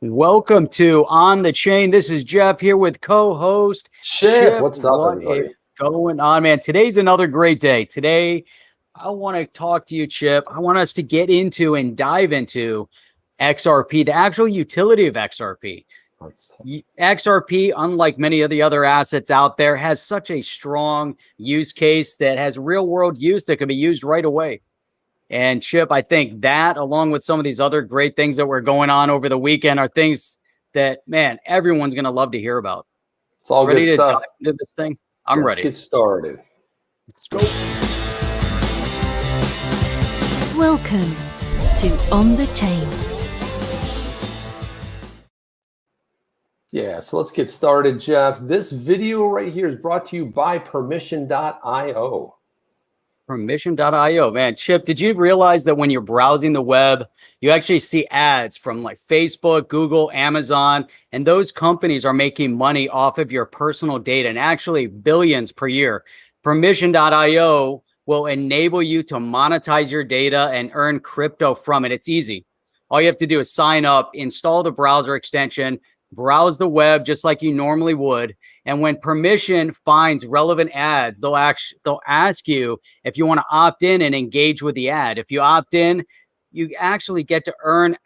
Welcome to On the Chain. This is Jeff here with co-host Chip. What's up, everybody? What is going on, man? Today's another great day. Today, I want to talk to you, Chip. I want us to get into and dive into XRP, the actual utility of XRP. XRP, unlike many of the other assets out there, has such a strong use case that has real-world use that can be used right away. And Chip, I think that, along with some of these other great things that were going on over the weekend, are things that, man, everyone's going to love to hear about. It's all ready good to stuff. dive into this thing? I'm ready. Let's get started. Let's go. Welcome to On the Chain. Yeah, so let's get started, Jeff. This video right here is brought to you by Permission.io. Permission.io, man. Chip, did you realize that when you're browsing the web, you actually see ads from like Facebook, Google, Amazon, and those companies are making money off of your personal data, and actually billions per year. Permission.io will enable you to monetize your data and earn crypto from it. It's easy. All you have to do is sign up, install the browser extension, browse the web just like you normally would. And when Permission finds relevant ads, they'll ask you if you want to opt in and engage with the ad. If you opt in, you actually get to earn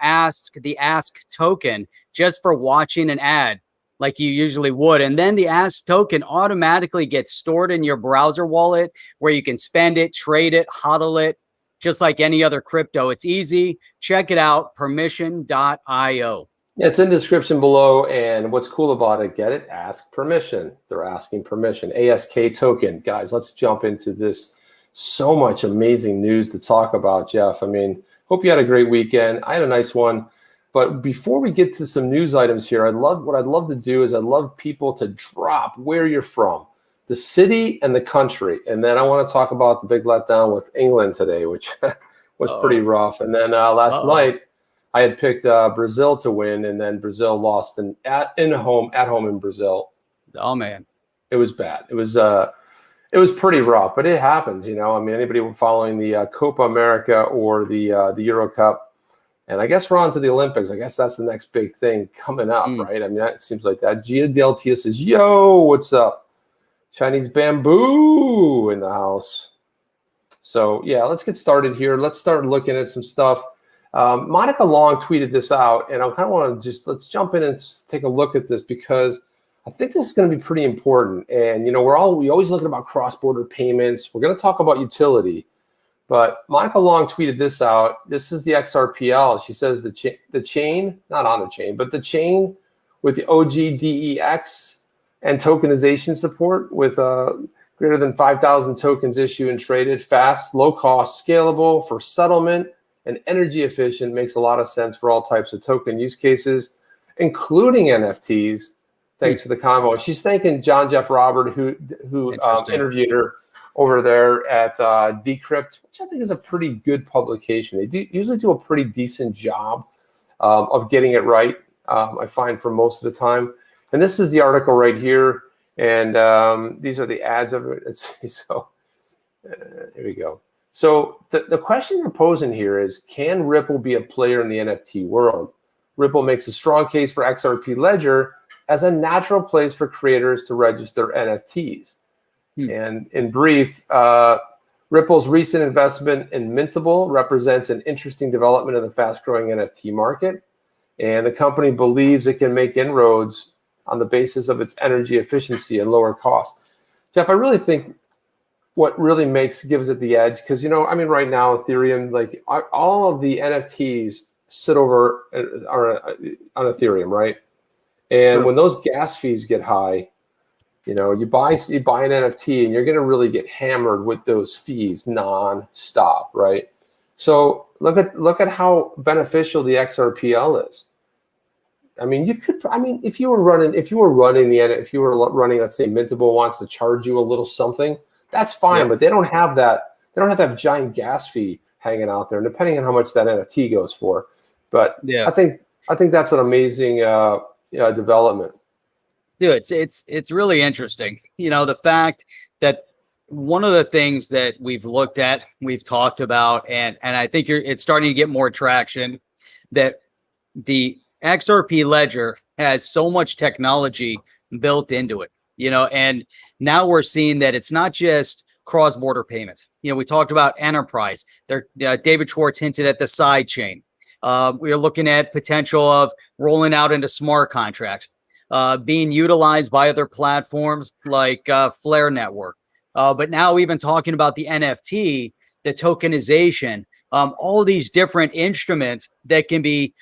the ask token just for watching an ad like you usually would. And then the ask token automatically gets stored in your browser wallet where you can spend it, trade it, hodl it, just like any other crypto. It's easy. Check it out, Permission.io. Yeah, it's in the description below, and what's cool about it, get it? Ask permission. They're asking permission. ASK token. Guys, let's jump into this. So much amazing news to talk about, Jeff. I mean, hope you had a great weekend. I had a nice one. But before we get to some news items here, what I'd love to do is I'd love people to drop where you're from, the city and the country. And then I want to talk about the big letdown with England today, which was pretty rough. And then last night, I had picked Brazil to win, and then Brazil lost at home in Brazil. Oh man, it was bad. It was pretty rough, but it happens, you know. I mean, anybody following the Copa America or the Euro Cup, and I guess we're on to the Olympics. I guess that's the next big thing coming up, right? I mean, that seems like that. Gia Deltia says, "Yo, what's up? Chinese bamboo in the house." So yeah, let's get started here. Let's start looking at some stuff. Monica Long tweeted this out, and I kind of want to let's jump in and take a look at this because I think this is going to be pretty important. And you know, we always looking about cross-border payments. We're going to talk about utility, but Monica Long tweeted this out. This is the XRPL. She says the chain, not on the chain, but the chain with the OGDEX and tokenization support with greater than 5,000 tokens issued and traded, fast, low cost, scalable for settlement, and energy efficient, makes a lot of sense for all types of token use cases, including NFTs. Thanks for the combo. She's thanking John Jeff Robert, who interviewed her over there at Decrypt, which I think is a pretty good publication. They usually do a pretty decent job of getting it right, I find, for most of the time. And this is the article right here, and these are the ads of it. So here we go. So the question you're posing here is, can Ripple be a player in the NFT world? Ripple makes a strong case for XRP Ledger as a natural place for creators to register NFTs. And in brief, Ripple's recent investment in Mintable represents an interesting development in the fast-growing NFT market. And the company believes it can make inroads on the basis of its energy efficiency and lower cost. Jeff, I really think what really gives it the edge, because, you know, I mean, right now, Ethereum, like all of the NFTs sit over on Ethereum, right? And when those gas fees get high, you know, you buy an NFT and you're going to really get hammered with those fees non-stop, right? So look at how beneficial the XRPL is. I mean, if you were running, let's say Mintable wants to charge you a little something, that's fine, but they don't have that. They don't have that giant gas fee hanging out there, depending on how much that NFT goes for. But I think that's an amazing development. Dude, it's really interesting. You know, the fact that one of the things that we've looked at, we've talked about, and I think it's starting to get more traction, that the XRP Ledger has so much technology built into it, and now we're seeing that it's not just cross-border payments. We talked about enterprise. David Schwartz hinted at the side chain. We are looking at potential of rolling out into smart contracts, being utilized by other platforms like Flare Network. But now even talking about the NFT, the tokenization, all these different instruments that can be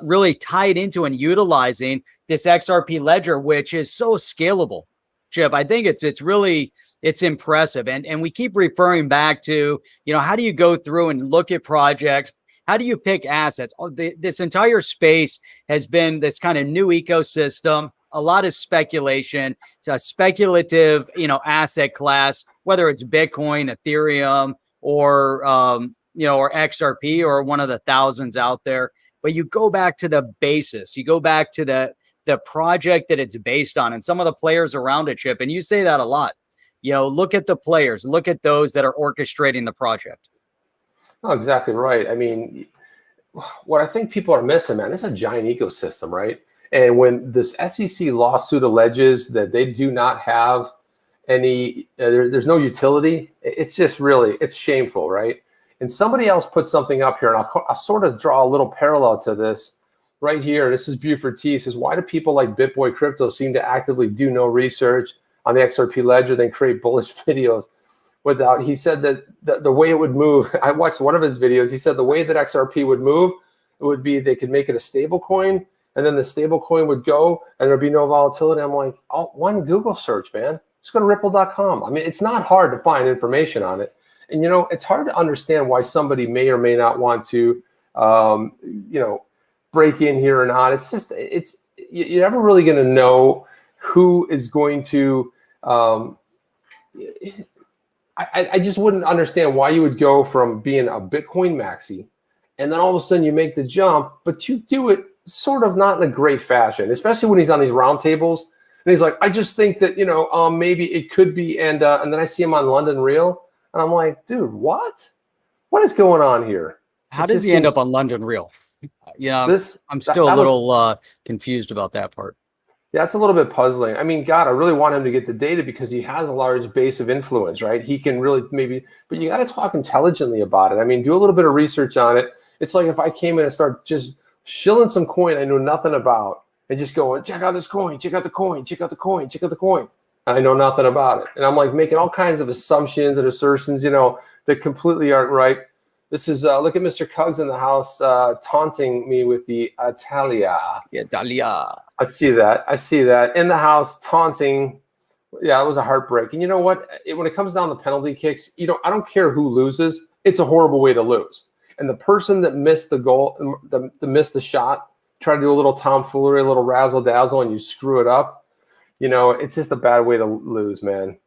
really tied into and utilizing this XRP Ledger, which is so scalable. Chip, I think it's impressive. And we keep referring back to, how do you go through and look at projects? How do you pick assets? This entire space has been this kind of new ecosystem, a lot of speculation. It's a speculative, asset class, whether it's Bitcoin, Ethereum, or XRP, or one of the thousands out there. But you go back to the basis. You go back to the project that it's based on and some of the players around it, Chip. And you say that a lot. Look at the players. Look at those that are orchestrating the project. Oh, exactly right. I mean, what I think people are missing, man, this is a giant ecosystem, right? And when this SEC lawsuit alleges that they do not have any, there's no utility, it's just really, it's shameful, right? And somebody else put something up here, and I'll sort of draw a little parallel to this right here. This is Buford T. Says, why do people like BitBoy Crypto seem to actively do no research on the XRP Ledger, then create bullish videos without? He said that the way it would move, I watched one of his videos. He said the way that XRP would move, it would be they could make it a stable coin, and then the stable coin would go, and there'd be no volatility. I'm like, oh, one Google search, man. Just go to ripple.com. I mean, it's not hard to find information on it. And, it's hard to understand why somebody may or may not want to, break in here or not. It's just, you're never really going to know who is going to, I just wouldn't understand why you would go from being a Bitcoin maxi and then all of a sudden you make the jump, but you do it sort of not in a great fashion, especially when he's on these roundtables. And he's like, I just think that, maybe it could be. And then I see him on London Real. And I'm like, dude, what? What is going on here? How does he end up on London Real? I'm still a little confused about that part. Yeah, it's a little bit puzzling. I mean, God, I really want him to get the data because he has a large base of influence, right? He can really but you got to talk intelligently about it. I mean, do a little bit of research on it. It's like if I came in and start just shilling some coin I know nothing about and just going, check out this coin, check out the coin, check out the coin, check out the coin. I know nothing about it. And I'm like making all kinds of assumptions and assertions, that completely aren't right. This is, look at Mr. Cugs in the house taunting me with the Italia. Yeah, Italia. I see that. In the house taunting. Yeah, it was a heartbreak. And you know what? When it comes down to penalty kicks, I don't care who loses. It's a horrible way to lose. And the person that missed the goal, missed the shot, try to do a little tomfoolery, a little razzle dazzle, and you screw it up. It's just a bad way to lose, man.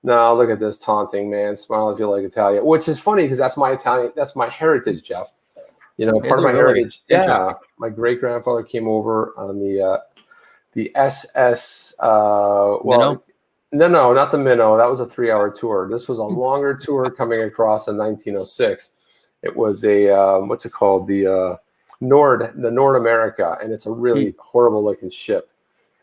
No, look at this taunting, man. Smile if you like Italian, which is funny because that's my Italian. That's my heritage, Jeff. Part of my heritage. Yeah, my great grandfather came over on the SS. Minnow? No, not the Minnow. That was a 3-hour tour. This was a longer tour coming across in 1906. It was a what's it called? The Nord America, and it's a really horrible looking ship.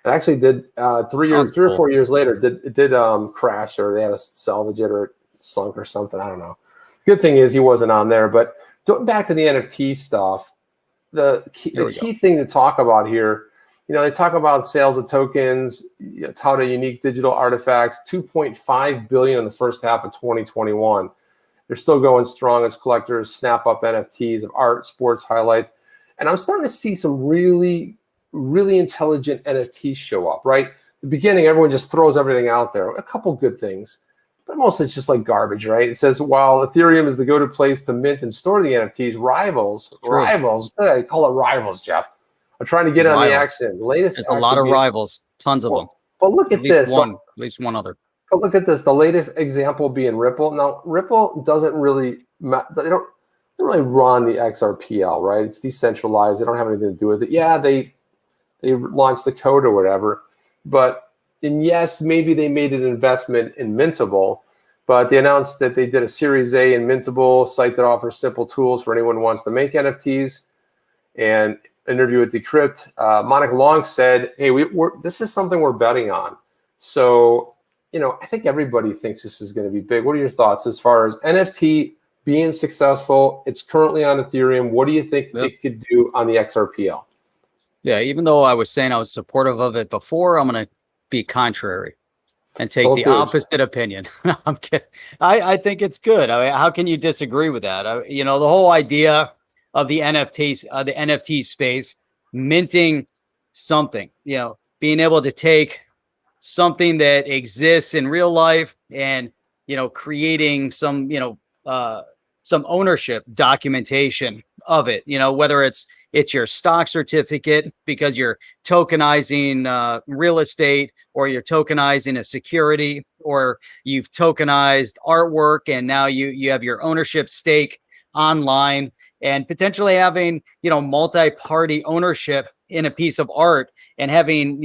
It actually did 3 or 4 years later. It did crash, or they had to salvage it, or sunk or something. I don't know. Good thing is he wasn't on there. But going back to the NFT stuff, the key thing to talk about here, they talk about sales of tokens, tout a unique digital artifacts, 2.5 billion in the first half of 2021. They're still going strong as collectors snap up NFTs of art, sports highlights, and I'm starting to see some really intelligent NFTs show up, right? The beginning, everyone just throws everything out there. A couple good things, but mostly it's just like garbage, right? It says, while Ethereum is the go-to place to mint and store the NFTs, rivals, I call it rivals, Jeff, are trying to get on the action. There's a lot of rivals, tons of them. But look at this. At least one other. But look at this. The latest example being Ripple. Now, Ripple doesn't really, they don't really run the XRPL, right? It's decentralized. They don't have anything to do with it. Yeah, they launched the code or whatever, and yes, maybe they made an investment in Mintable, but they announced that they did a Series A in Mintable, site that offers simple tools for anyone who wants to make NFTs. And interview with Decrypt, Monica Long said, hey, this is something we're betting on. So, I think everybody thinks this is going to be big. What are your thoughts as far as NFT being successful? It's currently on Ethereum. What do you think it could do on the XRPL? Yeah, even though I was saying I was supportive of it before, I'm going to be contrary and take the opposite opinion. I'm kidding. I think it's good. I mean, how can you disagree with that? The whole idea of the NFTs, the NFT space, minting something, being able to take something that exists in real life and, creating some ownership documentation of it, whether it's your stock certificate because you're tokenizing real estate, or you're tokenizing a security, or you've tokenized artwork and now you have your ownership stake online, and potentially having, multi-party ownership in a piece of art, and having,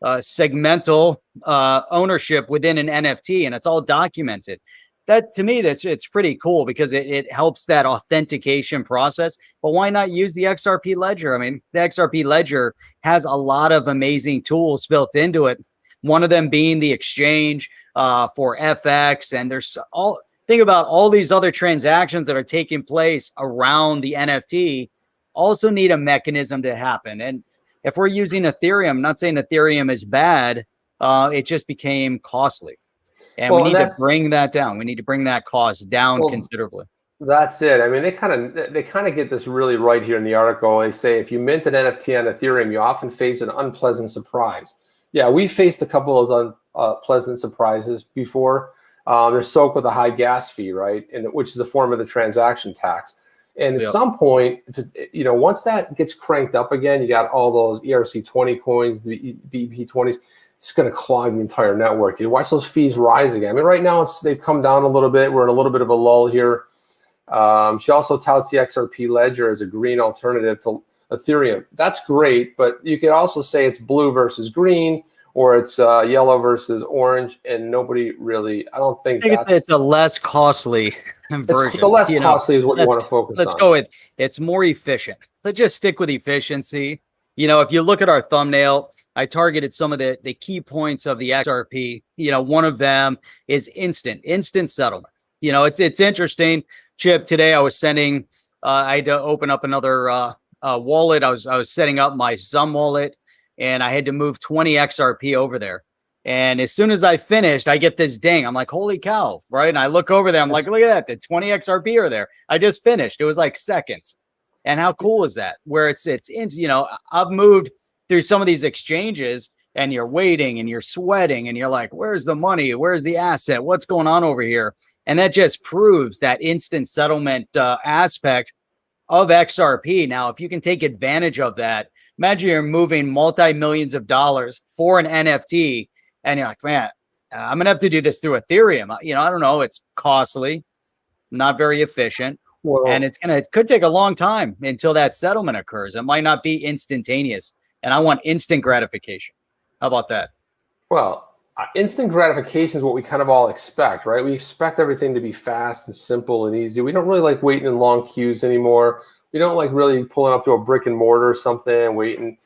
segmental ownership within an NFT, and it's all documented. That, to me, it's pretty cool because it helps that authentication process. But why not use the XRP Ledger? I mean, the XRP Ledger has a lot of amazing tools built into it. One of them being the exchange for FX, and think about all these other transactions that are taking place around the NFT also need a mechanism to happen. And if we're using Ethereum, I'm not saying Ethereum is bad, it just became costly. And we need to bring that down. We need to bring that cost down considerably. That's it. I mean, they kind of get this really right here in the article. They say if you mint an NFT on Ethereum, you often face an unpleasant surprise. Yeah, we faced a couple of those unpleasant surprises before. They're soaked with a high gas fee, right? Which is a form of the transaction tax. And at some point, once that gets cranked up again, you got all those ERC20 coins, the BP20s. It's going to clog the entire network. You watch those fees rise again. I mean, right now they've come down a little bit. We're in a little bit of a lull here. She also touts the XRP Ledger as a green alternative to Ethereum. That's great, but you could also say it's blue versus green, or it's yellow versus orange, and nobody really. I don't think it's a less costly version. The less costly is what you want to focus on. Let's go with it's more efficient. Let's just stick with efficiency. If you look at our thumbnail, I targeted some of the key points of the XRP. One of them is instant settlement. It's interesting. Chip, today I was sending, I had to open up another wallet. I was setting up my Zum wallet, and I had to move 20 XRP over there. And as soon as I finished, I get this ding. I'm like, holy cow, right? And I look over there. I'm like, look at that. The 20 XRP are there. I just finished. It was like seconds. And how cool is that? Where it's I've moved through some of these exchanges, and you're waiting and you're sweating and you're like, where's the money? Where's the asset? What's going on over here? And that just proves that instant settlement aspect of XRP. Now, if you can take advantage of that, imagine you're moving multi-millions of dollars for an NFT, and you're like, man, I'm going to have to do this through Ethereum. I don't know. It's costly, not very efficient. And it could take a long time until that settlement occurs. It might not be instantaneous. And I want instant gratification. How about that? Well, instant gratification is what we kind of all expect, right? We expect everything to be fast and simple and easy. We don't really like waiting in long queues anymore. We don't like really pulling up to a brick and mortar or something and waiting,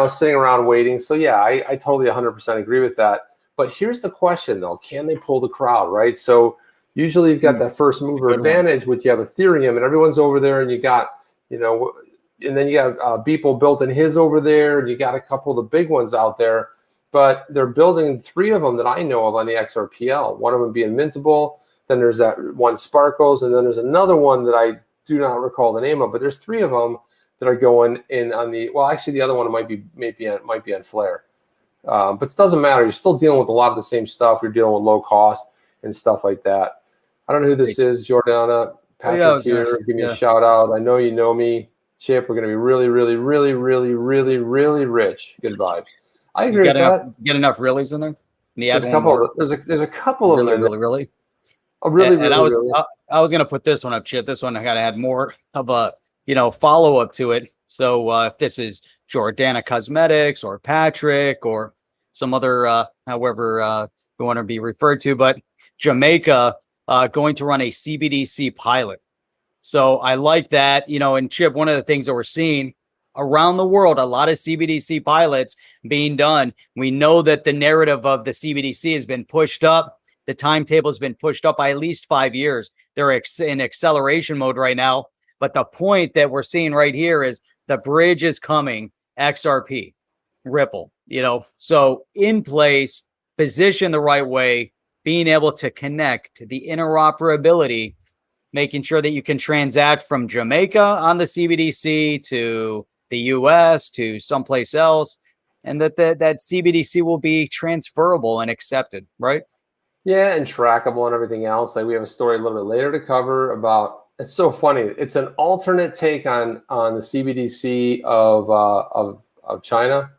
sitting around waiting. So yeah, I totally 100% agree with that. But here's the question though, can they pull the crowd, right? So usually you've got that first mover advantage, which you have Ethereum, and everyone's over there, and you got, and then you got Beeple built in his over there, and you got a couple of the big ones out there. But they're building 3 of them that I know of on the XRPL. One of them being Mintable. Then there's that one Sparkles, and then there's another one that I do not recall the name of. But there's 3 of them that are going in on the. Well, actually, the other one might be on Flare. But it doesn't matter. You're still dealing with a lot of the same stuff. You're dealing with low cost and stuff like that. I don't know who this is, Jordana. Patrick here. Give me a shout out. I know you know me. Chip, we're going to be really, really, really, really, really, really rich. Good vibes. I agree with that. Get enough reallys in there? There's a couple. There's a couple of them. Really. Oh, really, and really, I was going to put this one up, Chip. This one I got to add more of a follow up to it. So if this is Jordana Cosmetics or Patrick or some other however you want to be referred to, but Jamaica going to run a CBDC pilot. So I like that, and Chip, one of the things that we're seeing around the world, a lot of CBDC pilots being done. We know that the narrative of the CBDC has been pushed up. The timetable has been pushed up by at least 5 years. They're in acceleration mode right now. But the point that we're seeing right here is the bridge is coming, XRP, Ripple, so in place, position the right way, being able to connect the interoperability, making sure that you can transact from Jamaica on the CBDC to the US to someplace else, and that CBDC will be transferable and accepted, right? Yeah, and trackable and everything else. Like we have a story a little bit later to cover about. It's so funny. It's an alternate take on the CBDC of China,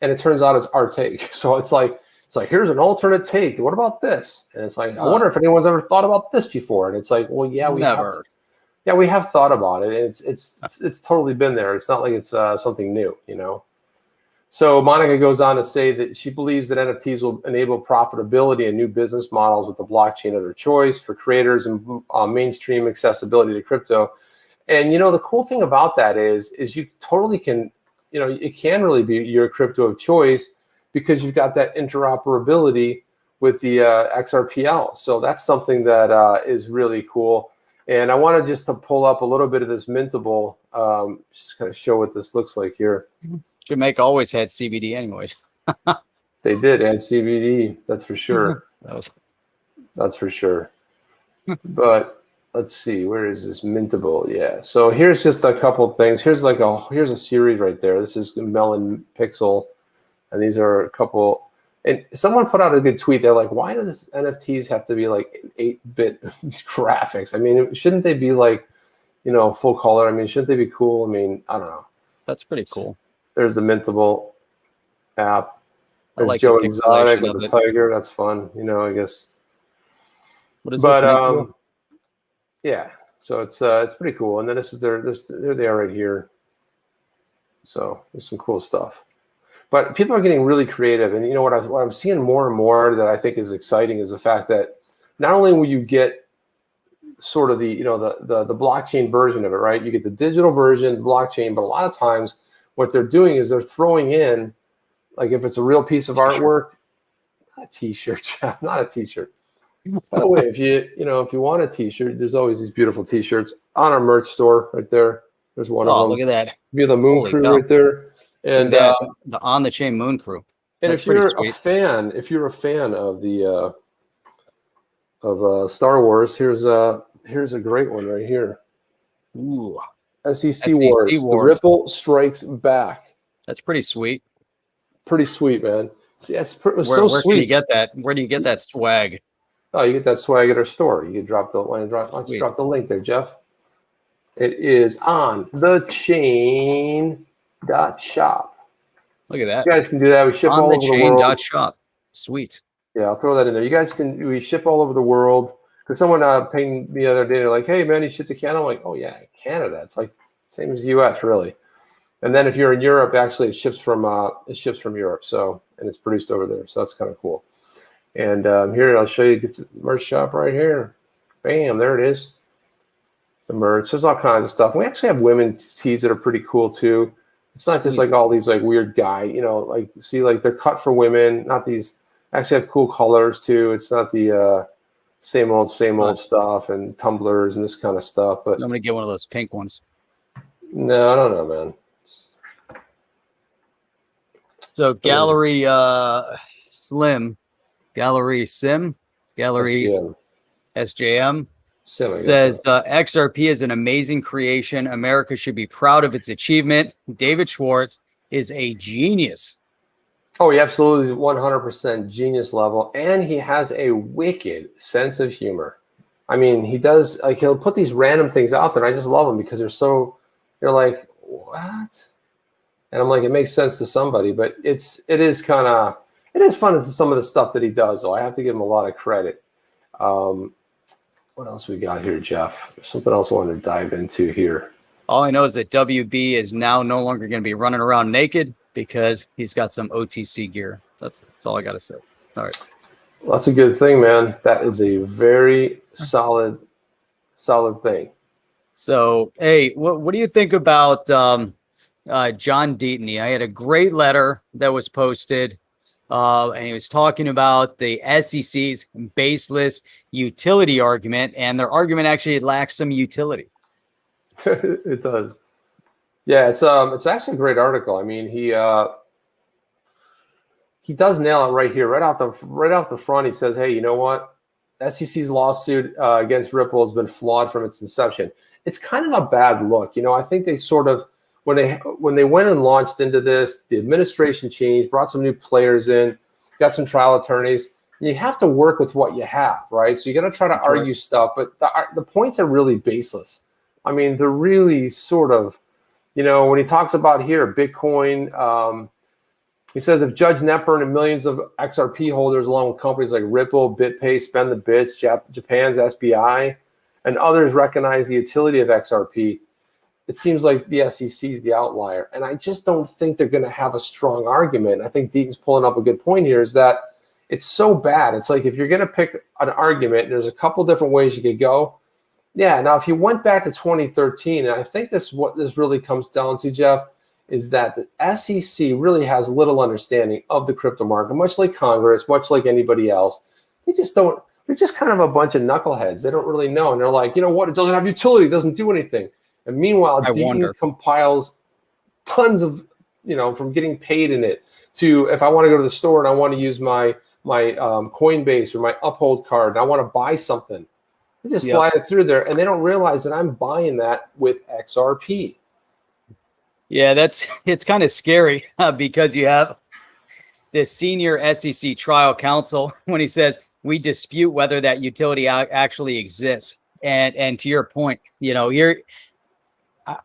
and it turns out it's our take. So it's like here's an alternate take. What about this? And it's like I wonder if anyone's ever thought about this before. And it's like, well, yeah, we never. We have thought about it. And it's totally been there. It's not like it's something new, So Monica goes on to say that she believes that NFTs will enable profitability and new business models with the blockchain of their choice for creators and mainstream accessibility to crypto. And, the cool thing about that is you totally can, it can really be your crypto of choice because you've got that interoperability with the XRPL. So that's something that is really cool. And I wanted just to pull up a little bit of this Mintable, just kind of show what this looks like here. Jamaica always had CBD anyways. They did add CBD, that's for sure. That's for sure. But let's see, where is this Mintable? Yeah. So here's just a couple of things. Here's a series right there. This is Melon Pixel, and these are a couple. And someone put out a good tweet. They're like, why do this NFTs have to be like 8-bit graphics? I mean, shouldn't they be like, full color? I mean, shouldn't they be cool? I mean, I don't know. That's pretty cool. There's the Mintable app. There's like Joe the Exotic pixelation with the of it. tiger. That's fun, I guess. What is this? Yeah. So it's pretty cool. And then there they are right here. So there's some cool stuff. But people are getting really creative, and what I'm seeing more and more that I think is exciting is the fact that not only will you get sort of the the blockchain version of it, right? You get the digital version, blockchain, but a lot of times what they're doing is they're throwing in, like if it's a real piece of artwork, not a t-shirt, Jeff, not a t-shirt. By the way, if you want a t-shirt, there's always these beautiful t-shirts on our merch store right there. There's one of them. Look at that. Be the Moon Holy Crew cow. right there. And the on the chain Moon Crew. and That's if you're pretty a fan of the Star Wars, here's a great one right here. Ooh, SEC Wars. The Ripple Strikes Back. that's pretty sweet. Pretty sweet, man. See, it was Where so can sweet. you get that? Where do you get that swag? Oh, you get that swag at our store. You can drop the why don't you drop the link there, Jeff? It is on the chain.shop. Look at that. You guys can do that. We ship all over the world. Shop. Sweet. Yeah, I'll throw that in there. You guys we ship all over the world. Because someone pinged me the other day, they're like, hey, man, you ship to Canada? I'm like, oh, yeah, Canada. It's like same as the U.S., really. And then if you're in Europe, actually, it ships from Europe. So, and it's produced over there. So that's kind of cool. And here, I'll show you the merch shop right here. Bam, there it is. The merch. There's all kinds of stuff. We actually have women's tees that are pretty cool, too. It's not just like all these like weird guy, like see, like they're cut for women. Not these. Actually have cool colors, too. It's not the same old stuff and tumblers and this kind of stuff. But I'm going to get one of those pink ones. No, I don't know, man. So Gallery Slim, Gallery Sim, Gallery SJM says XRP is an amazing creation. America should be proud of its achievement. David Schwartz is a genius. Oh, he absolutely is 100% genius level, and he has a wicked sense of humor. I mean, he does, like, he'll put these random things out there, and I just love them because they're like, what? And I'm like, it makes sense to somebody, but it is fun to some of the stuff that he does, though. I have to give him a lot of credit. What else we got here, Jeff? There's something else I wanted to dive into here. All I know is that WB is now no longer going to be running around naked because he's got some OTC gear. That's all I got to say. All right. Well, that's a good thing, man. That is a very solid thing. So, hey, what do you think about John Deaton. I had a great letter that was posted, and he was talking about the SEC's baseless utility argument, and their argument actually lacks some utility. It does. Yeah, it's actually a great article. I mean, he does nail it right here, right off the front. He says, "Hey, you know what? SEC's lawsuit against Ripple has been flawed from its inception." It's kind of a bad look, you know. I think they sort of when they went and launched into this, the administration changed, brought some new players in, got some trial attorneys. And you have to work with what you have, right? So you got to try to argue stuff, but the points are really baseless. I mean, they're really sort of, you know, when he talks about here, Bitcoin, he says if Judge Nepper and millions of XRP holders, along with companies like Ripple, BitPay, Spend the Bits, Japan's SBI, and others recognize the utility of XRP, it seems like the SEC is the outlier. And I just don't think they're going to have a strong argument. I think Deaton's pulling up a good point here is that it's so bad. It's like if you're going to pick an argument, there's a couple different ways you could go. Yeah, now if you went back to 2013, and I think what this really comes down to, Jeff, is that the SEC really has little understanding of the crypto market, much like Congress, much like anybody else. They just don't. They're just kind of a bunch of knuckleheads. They don't really know. And they're like, you know what? It doesn't have utility. It doesn't do anything. And meanwhile, Deaton compiles tons of, you know, from getting paid in it to if I want to go to the store and I want to use my Coinbase or my Uphold card and I want to buy something, they just slide it through there and they don't realize that I'm buying that with XRP. Yeah, it's kind of scary because you have this senior SEC trial counsel when he says we dispute whether that utility actually exists. And to your point, you know,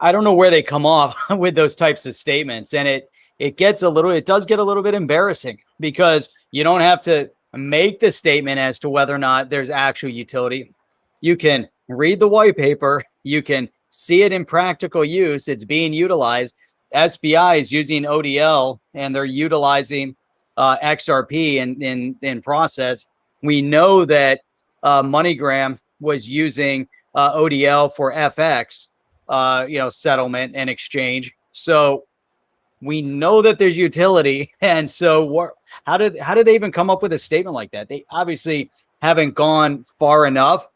I don't know where they come off with those types of statements, and it does get a little bit embarrassing because you don't have to make the statement as to whether or not there's actual utility. You can read the white paper, you can see it in practical use. It's being utilized. SBI is using ODL and they're utilizing XRP in process. We know that MoneyGram was using ODL for FX, settlement and exchange. So we know that there's utility. And so how did they even come up with a statement like that? They obviously haven't gone far enough.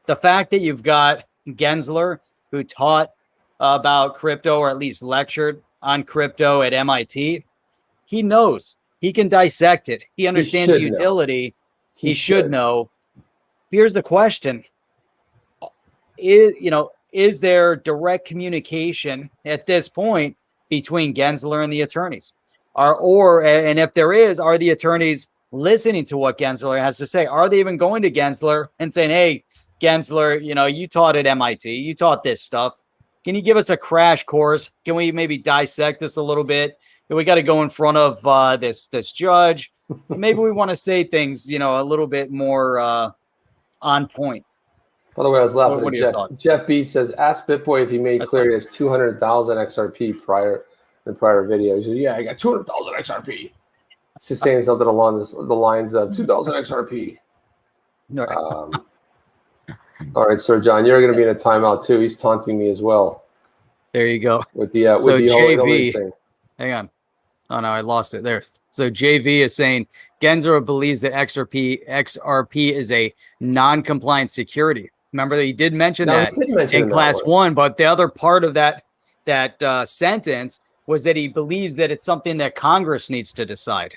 The fact that you've got Gensler, who taught about crypto or at least lectured on crypto at MIT, he knows. He can dissect it. He understands utility. He should know. Here's the question. Is there direct communication at this point between Gensler and the attorneys? And if there is, are the attorneys listening to what Gensler has to say? Are they even going to Gensler and saying, hey, Gensler, you taught at MIT, you taught this stuff. Can you give us a crash course? Can we maybe dissect this a little bit? We got to go in front of this judge. Maybe we want to say things, a little bit more on point. By the way, I was laughing at Jeff. Jeff B says, ask BitBoy if he made clear he has 200,000 XRP in prior video. He says, yeah, I got 200,000 XRP. He's just saying something along the lines of 2,000 XRP. All right, Sir John, you're going to be in a timeout too. He's taunting me as well. There you go. With the JV thing. Hang on. Oh no, I lost it there. So JV is saying Gensler believes that XRP is a non-compliant security. Remember that he did mention that in class 1, but the other part of that sentence was that he believes that it's something that Congress needs to decide.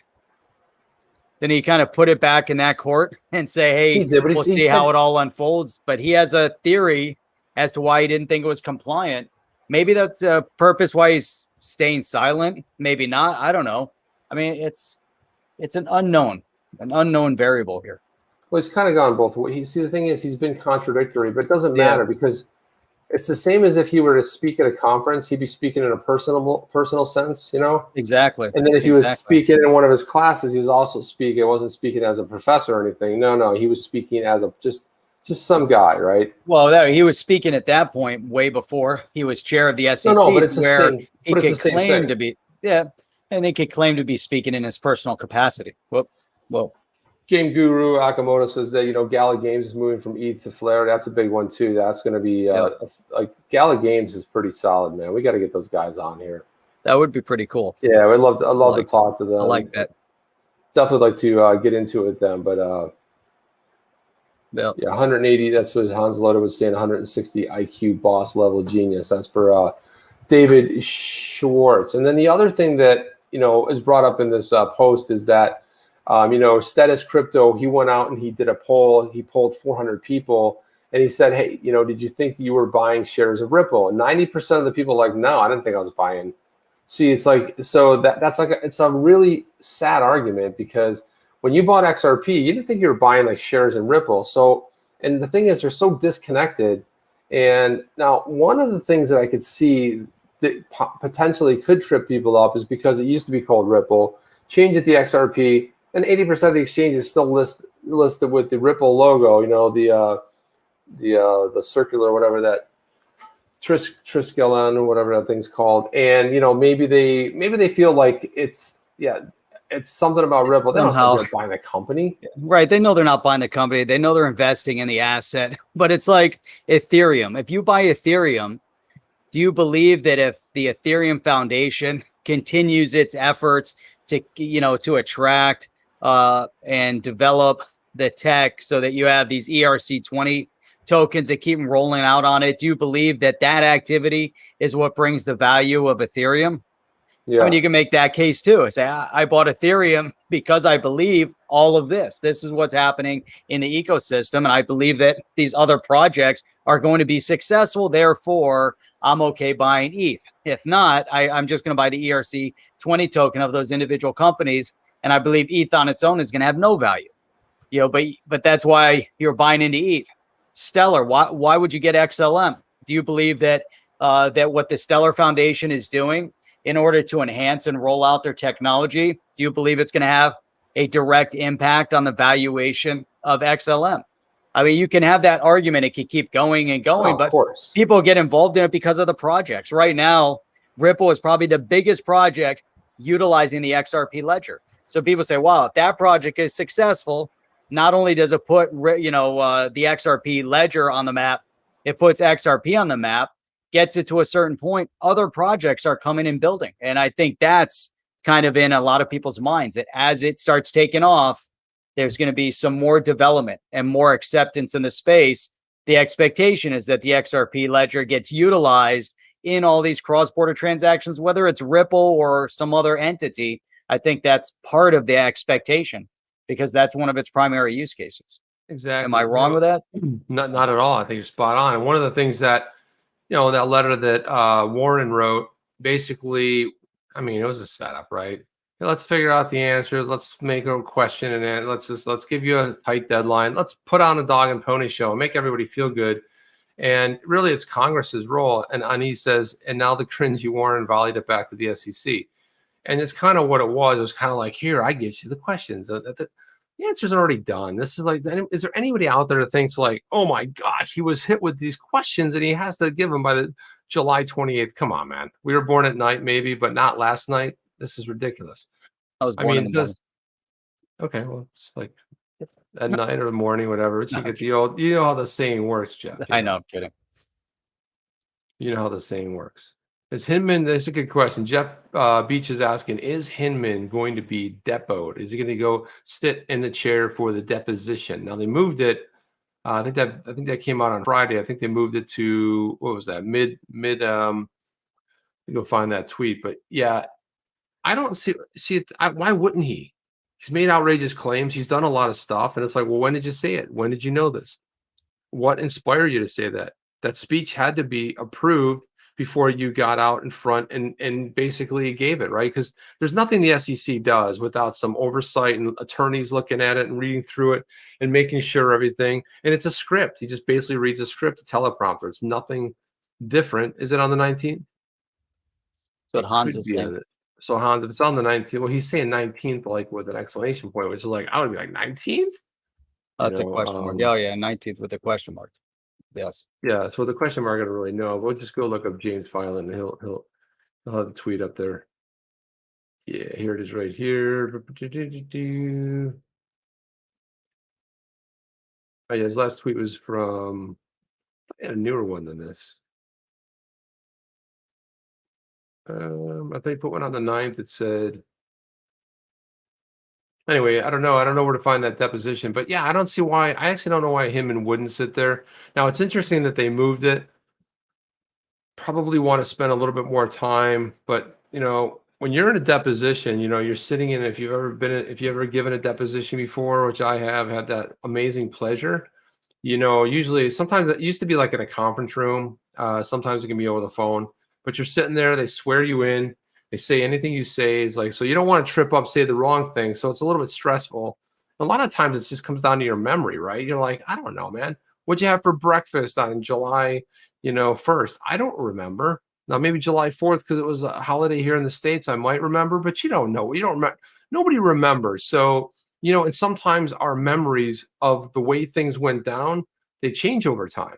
Then he kind of put it back in that court and say, hey, we'll see how it all unfolds. But he has a theory as to why he didn't think it was compliant. Maybe that's a purpose why he's staying silent. Maybe not. I don't know. I mean, it's an unknown variable here. Well, he's kind of gone both ways. The thing is, he's been contradictory, but it doesn't matter because it's the same as if he were to speak at a conference. He'd be speaking in a personal sense, Exactly. And then if he was speaking in one of his classes, he was also speaking. He wasn't speaking as a professor or anything. No, he was speaking as just some guy, right? Well, he was speaking at that point way before he was chair of the SEC, where he could claim to be. Yeah, and he could claim to be speaking in his personal capacity. Well. Game Guru Akamoto says that Gala Games is moving from ETH to Flare. That's a big one too. That's going to be like Gala Games is pretty solid, man. We got to get those guys on here. That would be pretty cool. Yeah, I'd love like to talk to them. I like that. Definitely like to get into it with them, but Yeah. yeah, 180. That's what Hans Lotta was saying. 160 IQ, boss level genius. That's for David Schwartz. And then the other thing that is brought up in this post is that Status Crypto, he went out and he did a poll. He polled 400 people, and he said, "Hey, did you think that you were buying shares of Ripple?" And 90% of the people were like, "No, I didn't think I was buying." See, it's like, so that's like it's a really sad argument, because when you bought XRP, you didn't think you were buying like shares in Ripple. So, and the thing is, they're so disconnected. And now, one of the things that I could see that potentially could trip people up is because it used to be called Ripple, changed it to XRP, and 80% of the exchanges still listed with the Ripple logo. The circular, whatever that Triskelion or whatever that thing's called. And maybe they feel like it's something about Ripple. They don't think they're buying the company. Right. They know they're not buying the company. They know they're investing in the asset. But it's like Ethereum. If you buy Ethereum, do you believe that if the Ethereum Foundation continues its efforts to attract and develop the tech so that you have these ERC20 tokens that keep rolling out on it, do you believe that activity is what brings the value of Ethereum? Yeah. I mean, you can make that case too. Say, I bought Ethereum because I believe all of this. This is what's happening in the ecosystem. And I believe that these other projects are going to be successful. Therefore, I'm okay buying ETH. If not, I'm just going to buy the ERC20 token of those individual companies. And I believe ETH on its own is going to have no value. But that's why you're buying into ETH. Stellar, why would you get XLM? Do you believe that that what the Stellar Foundation is doing in order to enhance and roll out their technology, do you believe it's going to have a direct impact on the valuation of XLM? I mean, you can have that argument. It could keep going and going, but people get involved in it because of the projects. Right now, Ripple is probably the biggest project utilizing the XRP Ledger. So people say, wow, if that project is successful, not only does it put, the XRP Ledger on the map, it puts XRP on the map, gets it to a certain point, other projects are coming and building. And I think that's kind of in a lot of people's minds, that as it starts taking off, there's going to be some more development and more acceptance in the space. The expectation is that the XRP Ledger gets utilized in all these cross-border transactions, whether it's Ripple or some other entity. I think that's part of the expectation, because that's one of its primary use cases. Exactly. Am I wrong with that? Not at all. I think you're spot on. And one of the things that, that letter that Warren wrote, basically, I mean, it was a setup, right? Let's figure out the answers. Let's make a question, and then let's give you a tight deadline. Let's put on a dog and pony show and make everybody feel good. And really, it's Congress's role. And he says, and now the cringy Warren volleyed it back to the SEC. And it's kind of what it was. It was kind of like, here, I get you the questions. The answer's already done. This is like, is there anybody out there that thinks like, oh my gosh, he was hit with these questions and he has to give them by the July 28th? Come on, man. We were born at night, maybe, but not last night. This is ridiculous. I was born in the morning. Okay, well, it's like at night or the morning, whatever. But you get the old, you know how the saying works, Jeff. I know, I'm kidding. You know how the saying works. Is Hinman, that's a good question. Jeff Beach is asking, is Hinman going to be depoed? Is he going to go sit in the chair for the deposition? Now they moved it. I think that came out on Friday. I think they moved it to, what was that? Mid go find that tweet. But yeah, I don't see it. Why wouldn't he? He's made outrageous claims. He's done a lot of stuff. And it's like, well, when did you say it? When did you know this? What inspired you to say that? That speech had to be approved before you got out in front and basically gave it, right? Because there's nothing the SEC does without some oversight and attorneys looking at it and reading through it and making sure everything. And it's a script. He just basically reads a script, a teleprompter. It's nothing different. Is it on the 19th? So Hans is saying. So Hans, if it's on the 19th, well, he's saying 19th, like with an exclamation point, which is like, I would be like 19th. That's a question mark. Oh yeah, 19th with a question mark. Yes. Yeah. So the question mark, I don't really know. We'll just go look up James Filan, and he'll have the tweet up there. Yeah, here it is, right here. Oh yeah, his last tweet was from a newer one than this. I think put one on the 9th that said. Anyway, I don't know. I don't know where to find that deposition, but yeah, I don't see why. I actually don't know why Hinman wouldn't sit there. Now it's interesting that they moved it. Probably want to spend a little bit more time, but when you're in a deposition, you're sitting in. If you've ever given a deposition before, which I have had that amazing pleasure. Usually sometimes it used to be like in a conference room. Sometimes it can be over the phone, but you're sitting there, they swear you in, they say anything you say is like, so you don't want to trip up, say the wrong thing. So it's a little bit stressful. A lot of times it just comes down to your memory, right? You're like, I don't know, man. What'd you have for breakfast on July, 1st? I don't remember. Now maybe July 4th, because it was a holiday here in the States, I might remember, but you don't know. You don't remember. Nobody remembers. So and sometimes our memories of the way things went down, they change over time.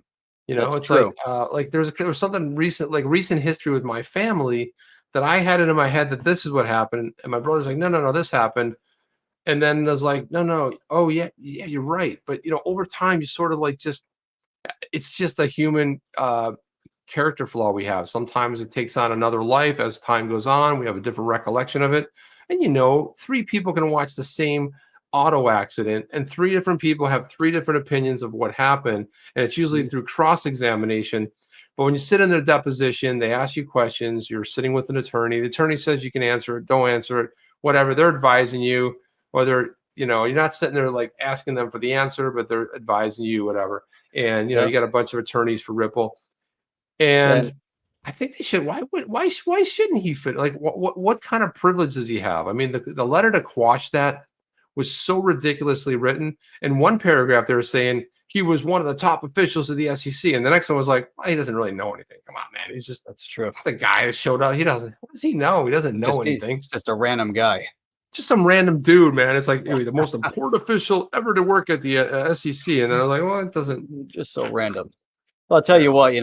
That's It's true. like there was something recent, like recent history with my family that I had it in my head that this is what happened. And my brother's like, no, this happened. And then I was like, no, oh yeah, you're right. But over time, you sort of like it's just a human character flaw we have. Sometimes it takes on another life as time goes on. We have a different recollection of it. And 3 people can watch the same auto accident and 3 different people have 3 different opinions of what happened, and it's usually through cross-examination. But when you sit in their deposition, they ask you questions, you're sitting with an attorney, the attorney says you can answer it, don't answer it, whatever, they're advising you, whether you're not sitting there like asking them for the answer, but they're advising you, whatever. And Yeah. you got a bunch of attorneys for Ripple, and Yeah. I think they should. Why shouldn't he fit? Like, what kind of privilege does he have? I mean, the letter to quash that was so ridiculously written. In one paragraph, they were saying he was one of the top officials of the SEC, and the next one was like, well, he doesn't really know anything. Come on, man, he's just That's true. the guy that showed up. He doesn't. What does he know? He doesn't know anything. He's just a random guy. Just some random dude, man. It's like the most important official ever to work at the SEC, and then I was like, well, it doesn't. Just so random. Well, I'll tell you what,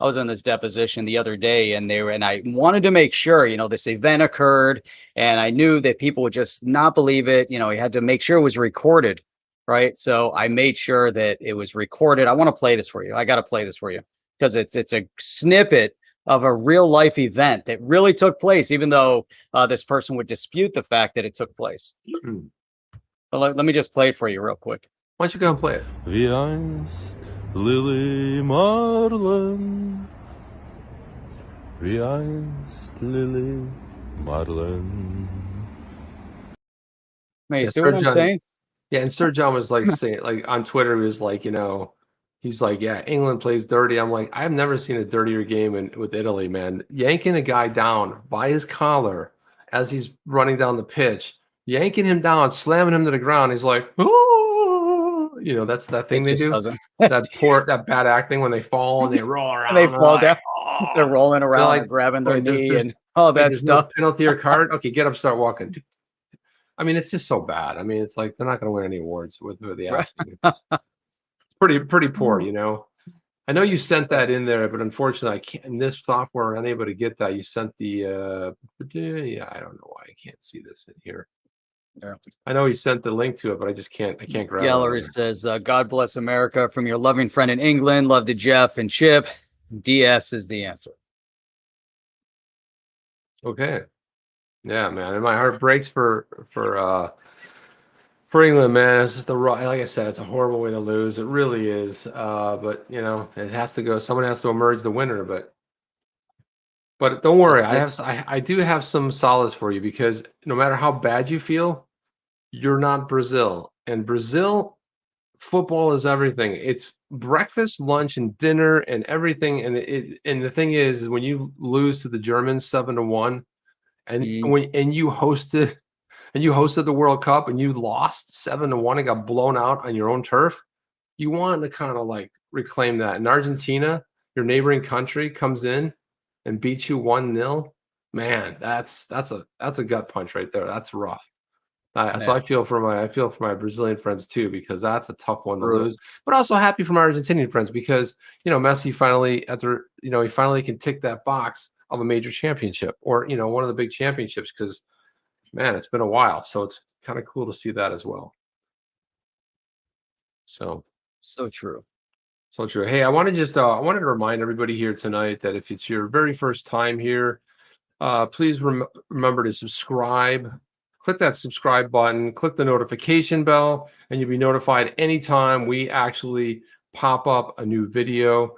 I was in this deposition the other day and I wanted to make sure, this event occurred and I knew that people would just not believe it. You had to make sure it was recorded, right? So I made sure that it was recorded. I want to play this for you. I got to play this for you because it's a snippet of a real life event that really took place, even though this person would dispute the fact that it took place. But let me just play it for you real quick. Why don't you go and play it? Wie einst Lily Marlin. Wie einst Lily Marlin. Man, you Yeah, see what I'm John- saying? Yeah, and Sir John was like saying, like on Twitter, he was like, he's like, yeah, England plays dirty. I'm like, I've never seen a dirtier game with Italy, man. Yanking a guy down by his collar as he's running down the pitch, yanking him down, slamming him to the ground. He's like, oh, that's that thing It they just do. doesn't. that bad acting when they fall and they roll around. And they fall like, down. "Oh." They're rolling around like, and grabbing their wait, knee there's- and all that There's stuff. no penalty or card. Okay, get up, start walking. I mean, it's just so bad. I mean, it's like they're not going to win any awards with the Right. acting. It's pretty poor, I know you sent that in there, but unfortunately, I can't. In this software, I'm unable to get that. You sent the. Yeah, I don't know why I can't see this in here. Yeah. I know he sent the link to it, but I just can't. I can't grab it. Gallery says, God bless America from your loving friend in England. Love to Jeff and Chip. DS is the answer. Okay. Yeah, man, and my heart breaks for England, man. It's just like I said, it's a horrible way to lose. It really is. But it has to go. Someone has to emerge the winner. But don't worry, I do have some solace for you, because no matter how bad you feel, you're not Brazil, and Brazil football is everything. It's breakfast, lunch, and dinner, and everything. And the thing is when you lose to the Germans 7-1. And you hosted the World Cup and you lost 7-1 and got blown out on your own turf, you want to kind of like reclaim that. And Argentina, your neighboring country, comes in and beats you 1-0. Man, that's a gut punch right there. That's rough. So I feel for my Brazilian friends too, because that's a tough one to lose. But also happy for my Argentinian friends, because Messi finally, after he finally can tick that box of a major championship, or one of the big championships, because man, it's been a while. So it's kind of cool to see that as well. So true. So true. Hey, I wanted to remind everybody here tonight that if it's your very first time here, Please remember to subscribe. Click that subscribe button, click the notification bell, and you'll be notified anytime we actually pop up a new video.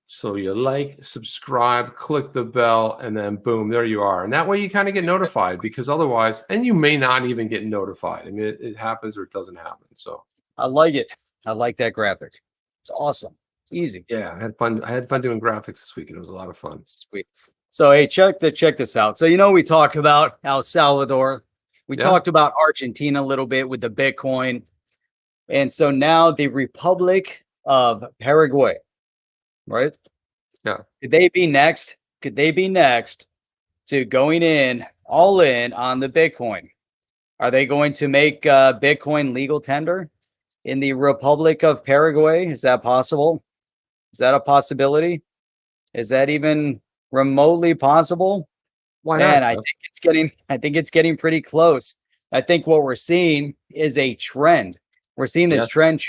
So you like, subscribe, click the bell, and then boom, there you are. And that way you kind of get notified, because otherwise, and you may not even get notified. I mean, it happens or it doesn't happen. So I like it. I like that graphic. It's awesome. It's easy. yeah, I had fun. I had fun doing graphics this week, and it was a lot of fun. Sweet. So hey, check this out. So we talk about El Salvador. We talked about Argentina a little bit with the Bitcoin. And so now the Republic of Paraguay, right? Yeah. Could they be next? Could they be next to going all in on the Bitcoin? Are they going to make Bitcoin legal tender in the Republic of Paraguay? Is that possible? Is that a possibility? Is that even remotely possible? Why Man, not? I think it's getting pretty close. I think what we're seeing is a trend. We're seeing this trend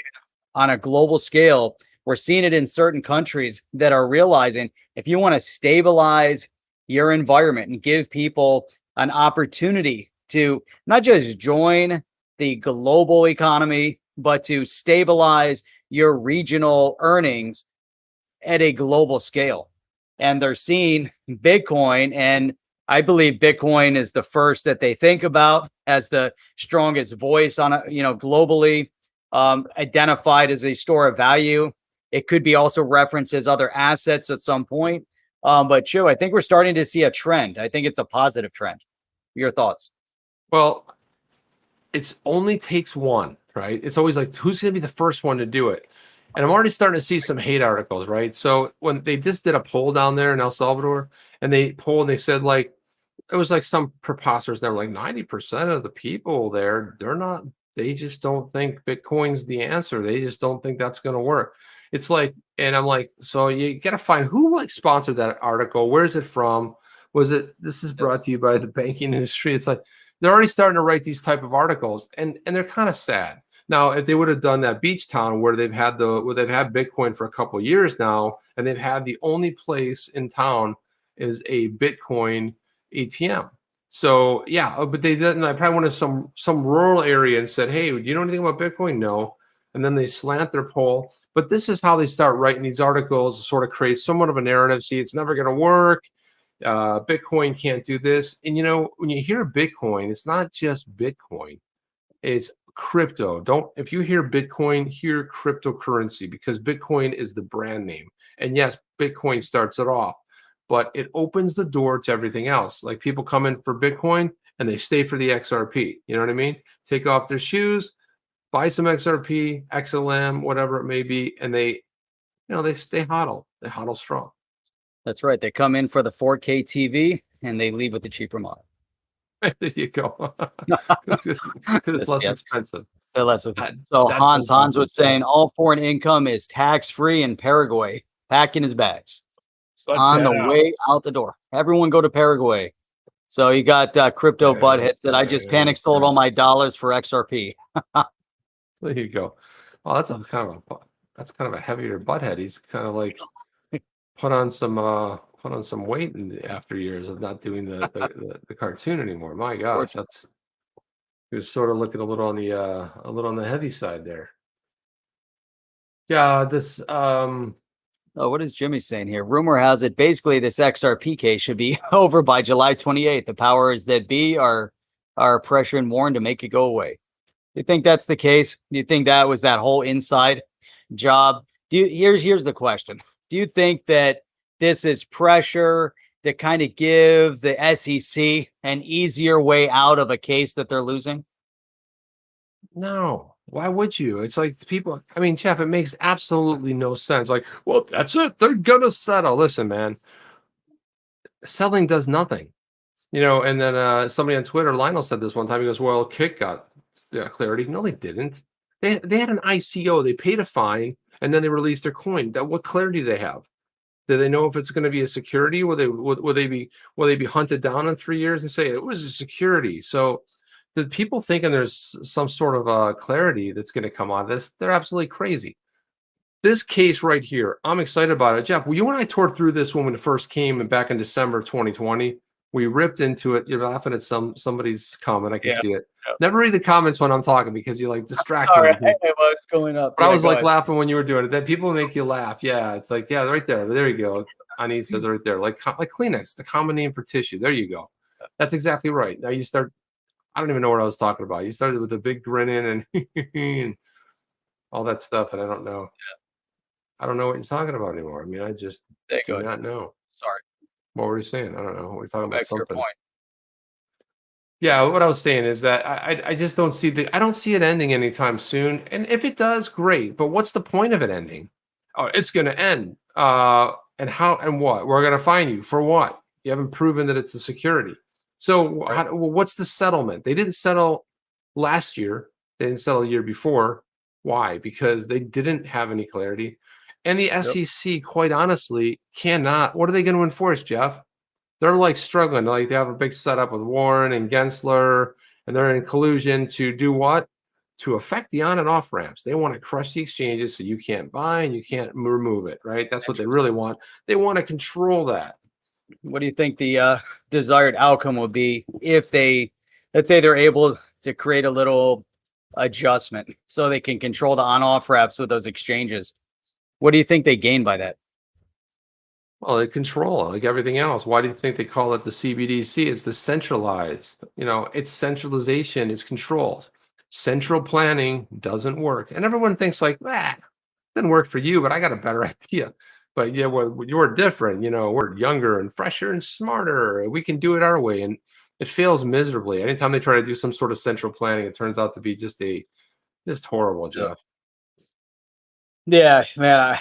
on a global scale. We're seeing it in certain countries that are realizing if you want to stabilize your environment and give people an opportunity to not just join the global economy, but to stabilize your regional earnings at a global scale. And they're seeing Bitcoin, and I believe Bitcoin is the first that they think about as the strongest voice on globally, identified as a store of value. It could be also referenced as other assets at some point. But Joe, I think we're starting to see a trend. I think it's a positive trend. Your thoughts? Well, it only takes one, right? It's always like, who's going to be the first one to do it? And I'm already starting to see some hate articles, right? So when they just did a poll down there in El Salvador, and they polled, and they said, like, it was like some preposterous number, like 90% of the people there, they just don't think Bitcoin's the answer. They just don't think that's going to work. It's like, and I'm like, so you got to find who like sponsored that article. Where's it from? This is brought to you by the banking industry. It's like, they're already starting to write these type of articles, and they're kind of sad. Now, if they would have done that beach town where they've had Bitcoin for a couple of years now, and they've had the only place in town is a Bitcoin ATM. So yeah, but they didn't. I probably went to some rural area and said, "Hey, do you know anything about Bitcoin?" No. And then they slant their poll. But this is how they start writing these articles, sort of create somewhat of a narrative. See, it's never going to work. Bitcoin can't do this. And when you hear Bitcoin, it's not just Bitcoin. It's crypto. If you hear Bitcoin, hear cryptocurrency, because Bitcoin is the brand name. And yes, Bitcoin starts it off, but it opens the door to everything else. Like, people come in for Bitcoin and they stay for the XRP. You know what I mean? Take off their shoes, buy some XRP, XLM, whatever it may be, and they stay hodl. They hodl strong. That's right. They come in for the 4K TV and they leave with the cheaper model. There you go. Because it's less expensive. They're less expensive. So Hans was saying all foreign income is tax-free in Paraguay, packing his bags. On the way out the door. Everyone go to Paraguay. So you got crypto buttheads that I just panic sold all my dollars for XRP. There you go. Oh, that's kind of a heavier butthead. He's kind of like put on some weight in the after years of not doing the cartoon anymore. My gosh, he was sort of looking a little on the heavy side there. Yeah, this what is Jimmy saying here? Rumor has it basically this XRP case should be over by July 28th. The powers that be are pressuring Warren to make it go away. You think that's the case? Do you think that was that whole inside job? Here's the question. Do you think that this is pressure to kind of give the SEC an easier way out of a case that they're losing? No. Why would you? It's like people, I mean, Jeff, it makes absolutely no sense. Like, well, that's it. They're going to settle. Listen, man, selling does nothing. And then somebody on Twitter, Lionel, said this one time. He goes, well, Kick got clarity. No, they didn't. They had an ICO. They paid a fine, and then they released their coin. What clarity do they have? Do they know if it's going to be a security? Will they be hunted down in 3 years and say it was a security? So the people thinking there's some sort of clarity that's going to come out of this, they're absolutely crazy. This case right here, I'm excited about it. Jeff, you and I tore through this when it first came back in December 2020. We ripped into it. You're laughing at somebody's comment. I can Yeah. see it. Yeah. Never read the comments when I'm talking because you like distract Sorry, me. Because, I was going up. but I Yeah, was go like ahead. laughing when you were doing it. That people make you laugh. Yeah, it's like, yeah, right there. There you go. Ani says it right there. Like Kleenex, the common name for tissue. There you go. That's exactly right. Now you start. I don't even know what I was talking about. You started with a big grin in and all that stuff, and I don't know. I don't know what you're talking about anymore. I mean, I just Yeah, go do ahead. not know. Sorry. What were you saying? I don't know. We're talking about Back to your something. point. Yeah, what I was saying is that I just don't see I don't see it ending anytime soon. And if it does, great. But what's the point of it ending? Oh, it's going to end. And how and what? We're going to fine you for what? You haven't proven that it's a security. So what's the settlement? They didn't settle last year. They didn't settle the year before. Why? Because they didn't have any clarity. And the SEC, quite honestly, cannot. What are they going to enforce, Jeff? They're like struggling. Like they have a big setup with Warren and Gensler, and they're in collusion to do what? To affect the on and off ramps. They want to crush the exchanges so you can't buy and you can't remove it, right? That's what they really want. They want to control that. What do you think the desired outcome would be if they, let's say they're able to create a little adjustment so they can control the on-off ramps with those exchanges? What do you think they gain by that? Well, they control like everything else. Why do you think they call it the CBDC? It's the centralized. It's centralization. It's controls. Central planning doesn't work, and everyone thinks like, it didn't work for you, but I got a better idea. But yeah, well, you're different. We're younger and fresher and smarter. We can do it our way, and it fails miserably. Anytime they try to do some sort of central planning, it turns out to be just horrible, Jeff. Yeah, man,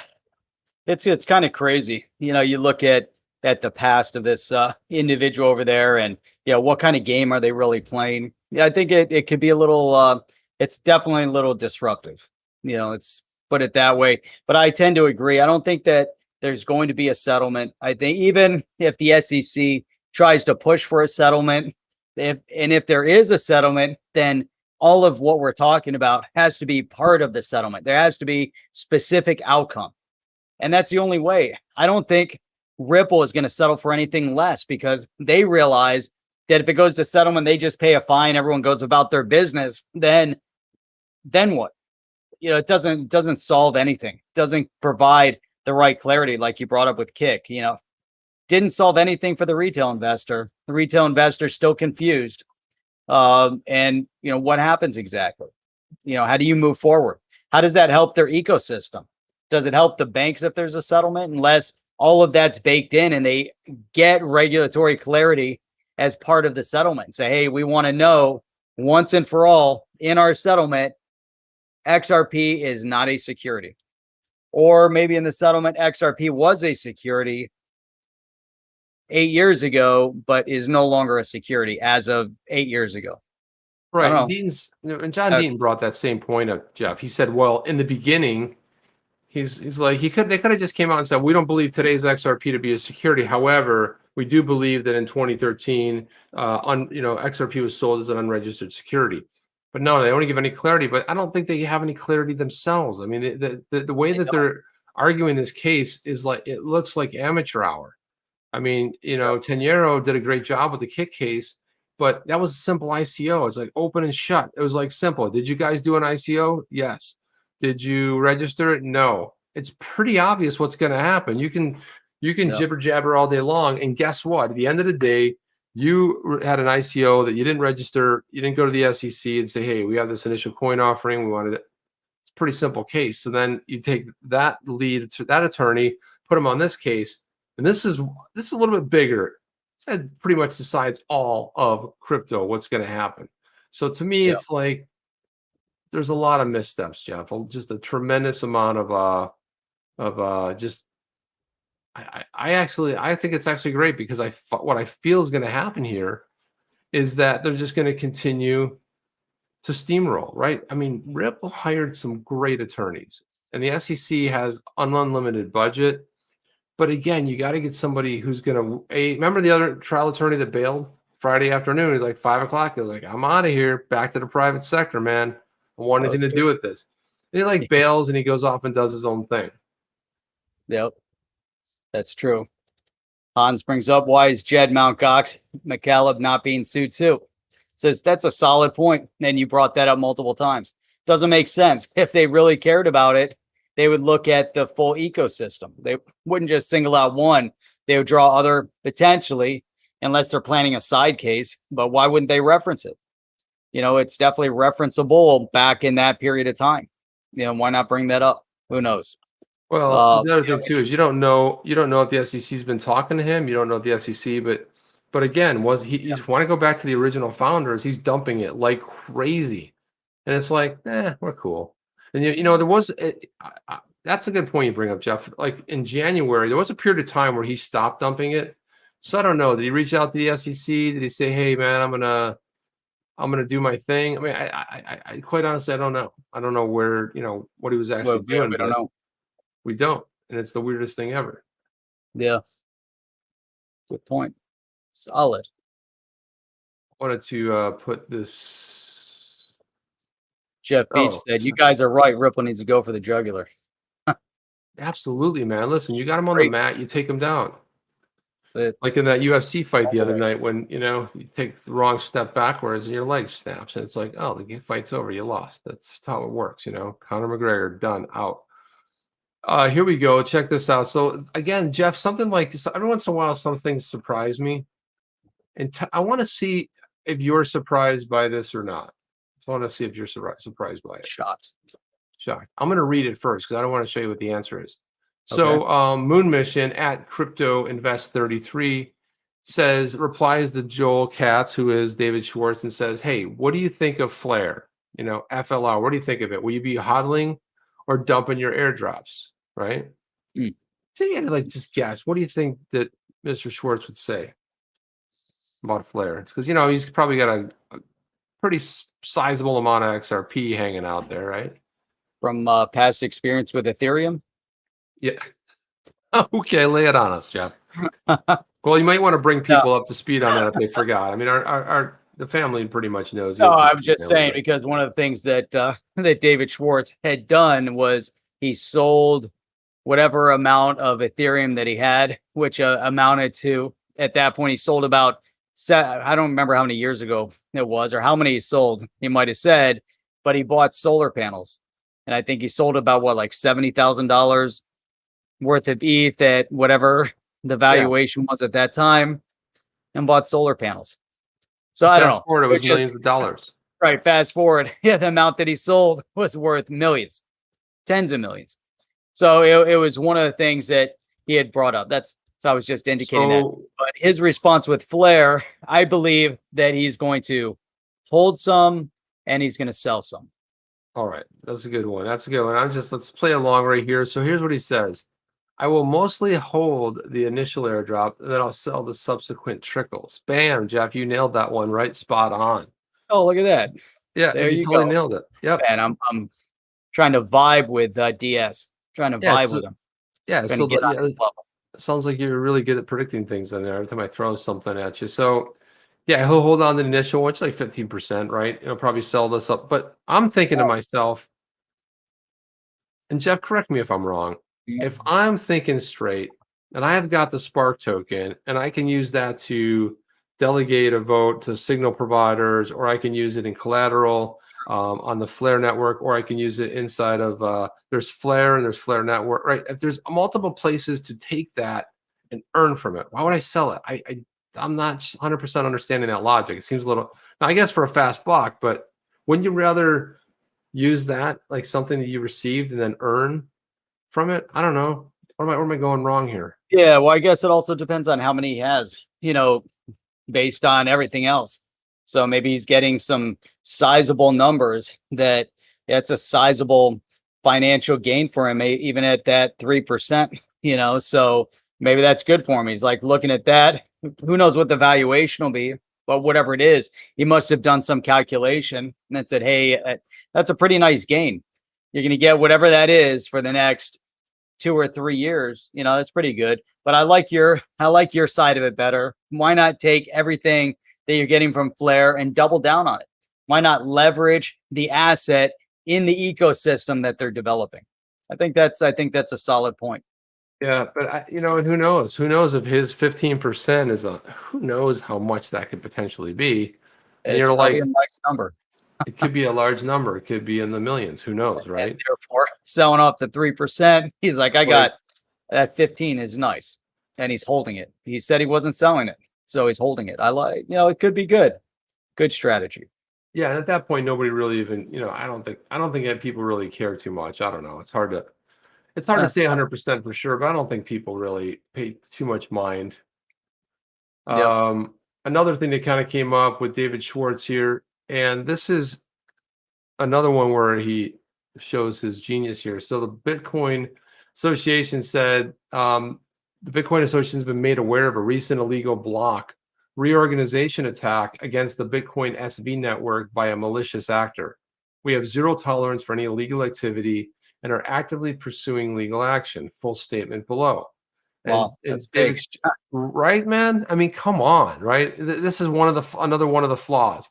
it's kind of crazy. You look at the past of this individual over there, and what kind of game are they really playing? Yeah, I think it could be a little. It's definitely a little disruptive. It's put it that way. But I tend to agree. I don't think that there's going to be a settlement. I think even if the SEC tries to push for a settlement, if there is a settlement, then all of what we're talking about has to be part of the settlement. There has to be specific outcome. And that's the only way. I don't think Ripple is going to settle for anything less because they realize that if it goes to settlement, they just pay a fine, everyone goes about their business. Then what? It doesn't solve anything. It doesn't provide the right clarity, like you brought up with Kick. Didn't solve anything for the retail investor. The retail investor is still confused. And what happens exactly? How do you move forward? How does that help their ecosystem? Does it help the banks if there's a settlement? Unless all of that's baked in and they get regulatory clarity as part of the settlement. Say, hey, we want to know once and for all in our settlement, XRP is not a security. Or maybe in the settlement, XRP was a security 8 years ago, but is no longer a security as of 8 years ago. Right. And John Dean brought that same point up, Jeff. He said, well, in the beginning, he's like, they could have just came out and said, we don't believe today's XRP to be a security. However, we do believe that in 2013, XRP was sold as an unregistered security. But no, they don't give any clarity. But I don't think they have any clarity themselves. I mean, the way that they're arguing this case is like, it looks like amateur hour. I mean, Tenero did a great job with the Kick case, but that was a simple ICO. It's like open and shut. It was like simple. Did you guys do an ICO? Yes. Did you register it? No. It's pretty obvious what's going to happen. You can jibber jabber all day long, and guess what? At the end of the day, you had an ICO that you didn't register. You didn't go to the SEC and say, "Hey, we have this initial coin offering. We wanted it." It's a pretty simple case. So then you take that lead to that attorney, put him on this case, and this is a little bit bigger. It pretty much decides all of crypto, what's going to happen. So to me, it's like there's a lot of missteps, Jeff. Just a tremendous amount of just. I think it's actually great because what I feel is going to happen here is that they're just going to continue to steamroll, right? I mean, Ripple hired some great attorneys, and the SEC has an unlimited budget. But again, you got to get somebody who's going to. Remember the other trial attorney that bailed Friday afternoon? He's like 5 o'clock. He was like, "I'm out of here, back to the private sector, man. I want anything to do with this." And he bails and he goes off and does his own thing. Yep, that's true. Hans brings up, why is Jed McCaleb not being sued too? Says that's a solid point. And you brought that up multiple times. Doesn't make sense. If they really cared about it, they would look at the full ecosystem. They wouldn't just single out one. They would draw other potentially, unless they're planning a side case. But why wouldn't they reference it? It's definitely referenceable back in that period of time. Why not bring that up? Who knows? Well, the other thing too is you don't know if the SEC's been talking to him. You don't know if the SEC, but again, was he? You want to go back to the original founders? He's dumping it like crazy, and it's like, we're cool. And there was that's a good point you bring up, Jeff. Like in January, there was a period of time where he stopped dumping it. So I don't know. Did he reach out to the SEC? Did he say, "Hey, man, I'm gonna do my thing"? I mean, I quite honestly, I don't know. I don't know where what he was actually doing. We don't know. We don't, and it's the weirdest thing ever. Yeah. Good point. Solid. I wanted to put this. Jeff Beach said, "You guys are right. Ripple needs to go for the jugular." Absolutely, man. Listen, you got him on the mat, you take him down. Like in that UFC fight the other night when, you take the wrong step backwards and your leg snaps. And it's like, oh, the fight's over. You lost. That's just how it works, Conor McGregor, done, out. Here we go. Check this out. So again, Jeff, something like this, every once in a while, some things surprise me. And I want to see if you're surprised by this or not. I want to see if you're surprised by it. Shocked. I'm going to read it first because I don't want to show you what the answer is. So Moon Mission at Crypto Invest 33 replies to Joel Katz, who is David Schwartz, and says, "Hey, what do you think of Flare? FLR. What do you think of it? Will you be hodling or dumping your airdrops?" Right? So you had to just guess. What do you think that Mr. Schwartz would say about Flare? Because he's probably got a pretty sizable amount of XRP hanging out there, right? From past experience with Ethereum. Yeah. Okay, lay it on us, Jeff. Well, you might want to bring people up to speed on that if they forgot. I mean, the family pretty much knows. No, I was just saying because one of the things that that David Schwartz had done was he sold whatever amount of Ethereum that he had, which amounted to, at that point, he sold about, I don't remember how many years ago it was or how many he sold, he might have said, but he bought solar panels. And I think he sold about like $70,000 worth of ETH at whatever the valuation was at that time, and bought solar panels. So I don't know. Forward, it was millions of dollars. Right. Fast forward. Yeah. The amount that he sold was worth millions, tens of millions. So it was one of the things that he had brought up. So I was just indicating that. But his response with Flare, I believe that he's going to hold some and he's going to sell some. All right. That's a good one. Let's play along right here. So here's what he says. "I will mostly hold the initial airdrop, and then I'll sell the subsequent trickles." Bam, Jeff, you nailed that one right spot on. Oh, look at that. Yeah, there you totally go. Nailed it. Yep. And I'm trying to vibe with DS. Trying to vibe with him. Yeah, so it sounds like you're really good at predicting things in there every time I throw something at you. So yeah, he'll hold on to the initial, which is like 15%, right? He'll probably sell this up. But I'm thinking to myself, and Jeff, correct me if I'm wrong. If I'm thinking straight and I have got the Spark token and I can use that to delegate a vote to signal providers, or I can use it in collateral on the Flare network, or I can use it inside of there's Flare and there's Flare network, right? If there's multiple places to take that and earn from it, why would I sell it? I'm not 100% understanding that logic. It seems a little, now I guess for a fast buck, but wouldn't you rather use that like something that you received and then earn from it? I don't know. Where am I going wrong here? Yeah, well, I guess it also depends on how many he has, based on everything else. So maybe he's getting some sizable numbers that's a sizable financial gain for him, even at that 3%, so maybe that's good for him. He's like looking at that. Who knows what the valuation will be, but whatever it is, he must have done some calculation and then said, hey, that's a pretty nice gain. You're going to get whatever that is for the next 2 or 3 years. That's pretty good. But I like your side of it better. Why not take everything that you're getting from Flare and double down on it? Why not leverage the asset in the ecosystem that they're developing? I think that's a solid point. Yeah, but and who knows? Who knows if his 15% is who knows how much that could potentially be? And It's you're probably a like, nice number. it could be a large number. It could be in the millions. Who knows, And right? therefore, selling off the 3%, he's like, I Like, got that 15 is nice. And he's holding it. He said he wasn't selling it. So he's holding it. I like, it could be good. Good strategy. yeah, and at that point, nobody really even, I don't think that people really care too much. I don't know. It's hard to say 100% for sure, but I don't think people really pay too much mind. Yep. Another thing that kind of came up with David Schwartz here, and this is another one where he shows his genius here. So the Bitcoin Association said the Bitcoin Association has been made aware of a recent illegal block reorganization attack against the Bitcoin SV network by a malicious actor. We have zero tolerance for any illegal activity and are actively pursuing legal action. Full statement below. Wow, that's big. Right, man? I mean, come on, right? This is another one of the flaws.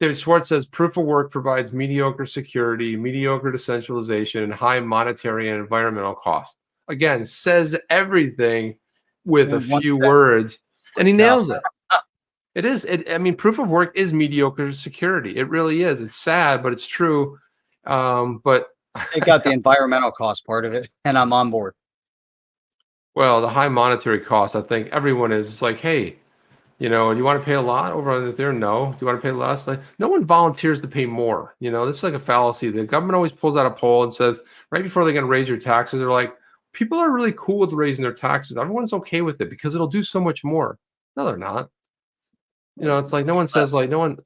David Schwartz says proof of work provides mediocre security, mediocre decentralization, and high monetary and environmental costs. Again, says everything with a In one few sentence. words, and he No. nails it. It is. I mean, proof of work is mediocre security. It really is. It's sad, but it's true. But It got the environmental cost part of it, and I'm on board. well, the high monetary cost, I think everyone is. It's like, hey, you want to pay a lot over on there? No. Do you want to pay less? Like, no one volunteers to pay more. This is like a fallacy. The government always pulls out a poll and says, right before they're going to raise your taxes, they're like, people are really cool with raising their taxes. Everyone's okay with it because it'll do so much more. No, they're not. It's like no one says, like, no one,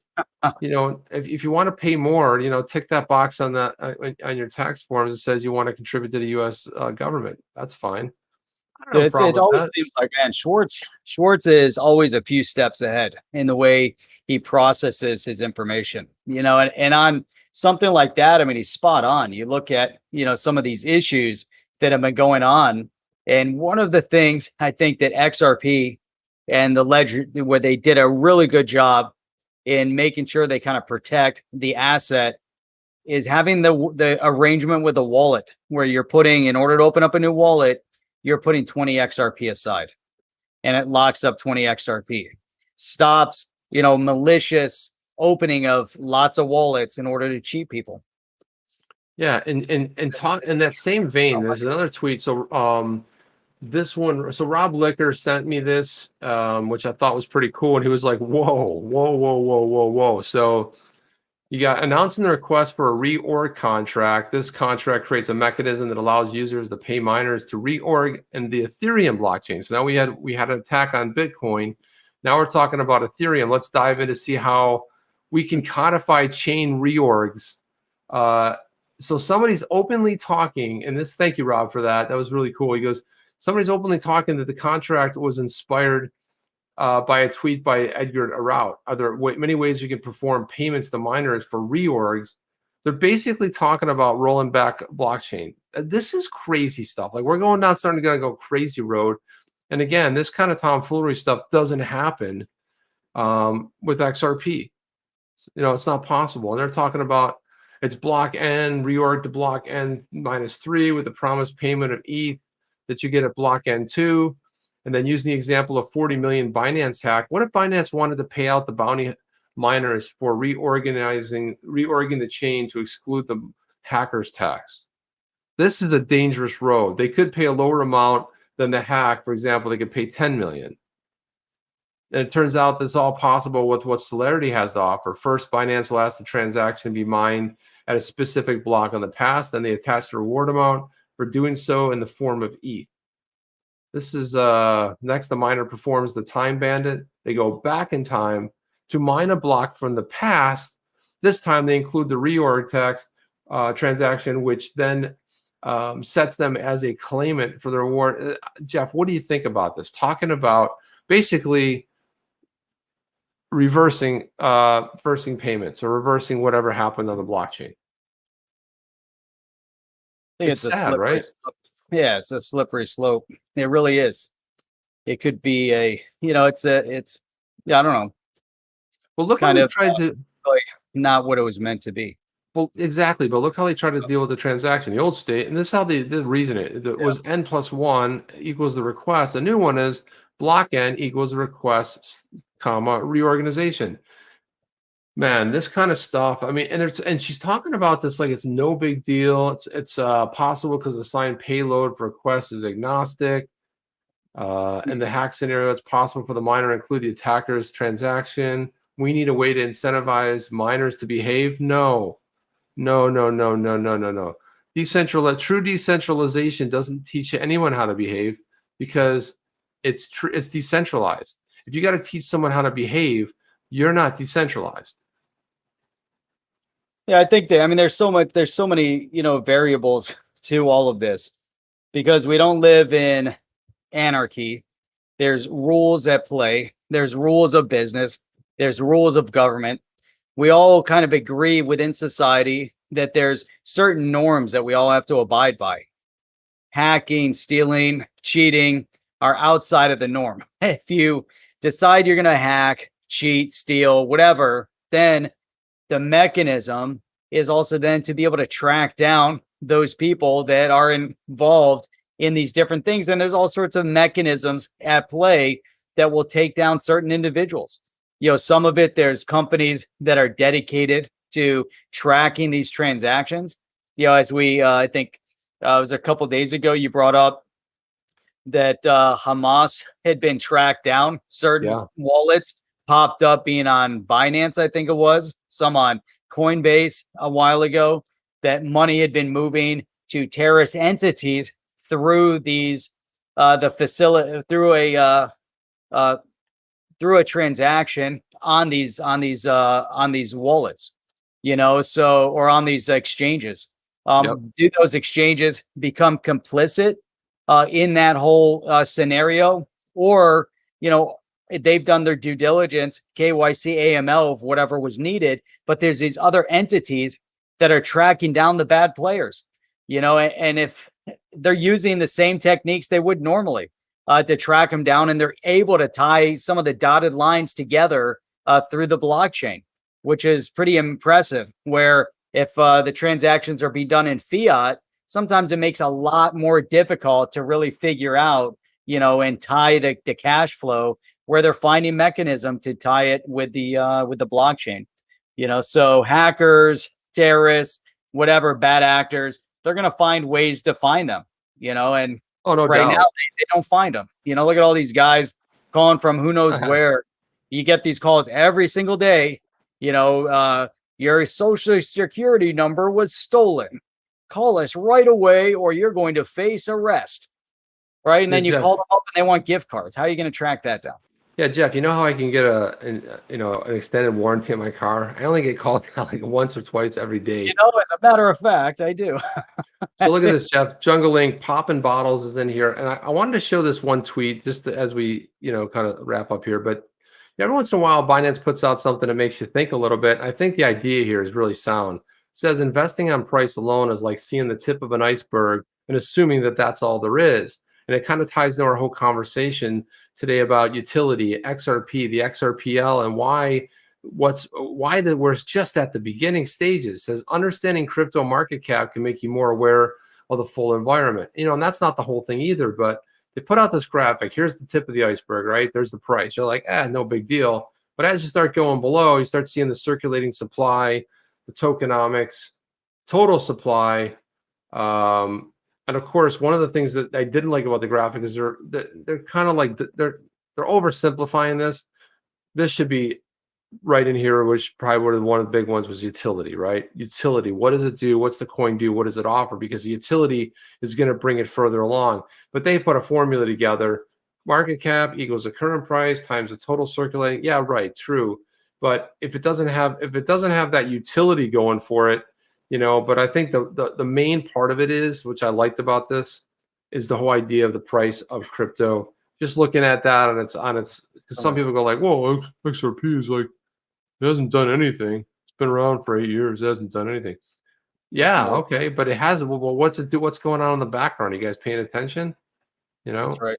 if you want to pay more, tick that box on on your tax forms that says you want to contribute to the U.S. Government. That's fine. I don't have a It problem with always that. seems like, man, Schwartz is always a few steps ahead in the way he processes his information, and on something like that, I mean, he's spot on. You look at, some of these issues that have been going on. And one of the things I think that XRP and the Ledger, where they did a really good job in making sure they kind of protect the asset, is having the arrangement with the wallet where you're putting, in order to open up a new wallet, you're putting 20 XRP aside, and it locks up 20 XRP. Stops, malicious opening of lots of wallets in order to cheat people. Yeah, and talk in that same vein, there's another tweet. So this one, so Rob Licker sent me this, which I thought was pretty cool, and he was like, whoa, whoa, whoa, whoa, whoa, whoa. So you got announcing the request for a reorg contract. This contract creates a mechanism that allows users to pay miners to reorg in the Ethereum blockchain. So now we had an attack on Bitcoin. Now we're talking about Ethereum. Let's dive in to see how we can codify chain reorgs. So somebody's openly talking, and this, thank you, Rob, for that. That was really cool. He goes, somebody's openly talking that the contract was inspired by a tweet by Edgar Araut. Are there many ways you can perform payments to miners for reorgs? They're basically talking about rolling back blockchain. This is crazy stuff. Like, we're starting to go crazy road. And again, this kind of tomfoolery stuff doesn't happen with XRP. It's not possible. And they're talking about it's block N, reorg to block N -3 with the promised payment of ETH that you get at block N2. And then using the example of 40 million Binance hack, what if Binance wanted to pay out the bounty miners for reorging the chain to exclude the hackers tax? This is a dangerous road. They could pay a lower amount than the hack. For example, they could pay 10 million. And it turns out this is all possible with what Celerity has to offer. First, Binance will ask the transaction to be mined at a specific block on the past, then they attach the reward amount for doing so in the form of ETH. This is next, the miner performs the time bandit. They go back in time to mine a block from the past. This time they include the reorg tax transaction, which then sets them as a claimant for the reward. Jeff, what do you think about this? Talking about basically reversing payments or reversing whatever happened on the blockchain. I think It's it's a sad, slippery right? slope. Yeah, it's a slippery slope. It really is. It could be I don't know, Well, look how kind they of tried to. like not what it was meant to be. Well, exactly, but look how they tried to deal with the transaction. The old state, and this is how they did reason it. It was n plus 1 equals the request. The new one is block n equals the request, comma, reorganization. Man, this kind of stuff. I mean, and she's talking about this like it's no big deal. It's possible because the signed payload for request is agnostic. In the hack scenario, it's possible for the miner to include the attacker's transaction. We need a way to incentivize miners to behave. No. No, no, no, no, no, no, no. True decentralization doesn't teach anyone how to behave because it's decentralized. If you got to teach someone how to behave, you're not decentralized. Yeah, I think that, I mean, there's so many, variables to all of this because we don't live in anarchy. There's rules at play. There's rules of business. There's rules of government. We all kind of agree within society that there's certain norms that we all have to abide by. Hacking, stealing, cheating are outside of the norm. If you decide you're going to hack, cheat, steal, whatever, then the mechanism is also then to be able to track down those people that are involved in these different things. And there's all sorts of mechanisms at play that will take down certain individuals. Some of it, there's companies that are dedicated to tracking these transactions. As we, I think it was a couple of days ago, you brought up that Hamas had been tracked down. Certain wallets popped up being on Binance, I think it was, some on Coinbase a while ago, that money had been moving to terrorist entities through these, the facility, through a transaction on these wallets, or on these exchanges. Do those exchanges become complicit in that whole scenario, or they've done their due diligence, KYC, AML, of whatever was needed, but there's these other entities that are tracking down the bad players, and if they're using the same techniques they would normally to track them down, and they're able to tie some of the dotted lines together through the blockchain, which is pretty impressive. Where if the transactions are being done in fiat, sometimes it makes a lot more difficult to really figure out, and tie the cash flow, where they're finding mechanism to tie it with the blockchain. So hackers, terrorists, whatever, bad actors, they're going to find ways to find them, and Oh, no right doubt. now they don't find them. Look at all these guys calling from who knows where. You get these calls every single day. Your social security number was stolen. Call us right away or you're going to face arrest. Right. And then you call them up and they want gift cards. How are you going to track that down? Yeah, Jeff, you know how I can get an extended warranty on my car? I only get called like once or twice every day. As a matter of fact, I do. So look at this, Jeff. Jungle Link, Poppin' Bottles is in here. And I wanted to show this one tweet just as we, kind of wrap up here. But every once in a while, Binance puts out something that makes you think a little bit. I think the idea here is really sound. It says investing on price alone is like seeing the tip of an iceberg and assuming that that's all there is. And it kind of ties into our whole conversation today about utility, XRP, the XRPL, and why we're just at the beginning stages. It says understanding crypto market cap can make you more aware of the full environment. And that's not the whole thing either, but they put out this graphic. Here's the tip of the iceberg, right? There's the price. You're like, no big deal. But as you start going below, you start seeing the circulating supply, the tokenomics, total supply, and of course, one of the things that I didn't like about the graphic is they're kind of like they're oversimplifying this. This should be right in here, which probably one of the big ones was utility, right? Utility. What does it do? What's the coin do? What does it offer? Because the utility is going to bring it further along. But they put a formula together: market cap equals the current price times the total circulating. Yeah, right, true. But if it doesn't have that utility going for it, but I think the main part of it is, which I liked about this, is the whole idea of the price of crypto. Just looking at that on its, because some people go like, whoa, XRP is like, it hasn't done anything. It's been around for 8 years. It hasn't done anything. Yeah, okay, but it has. Well, what's it do? What's going on in the background? Are you guys paying attention? That's right.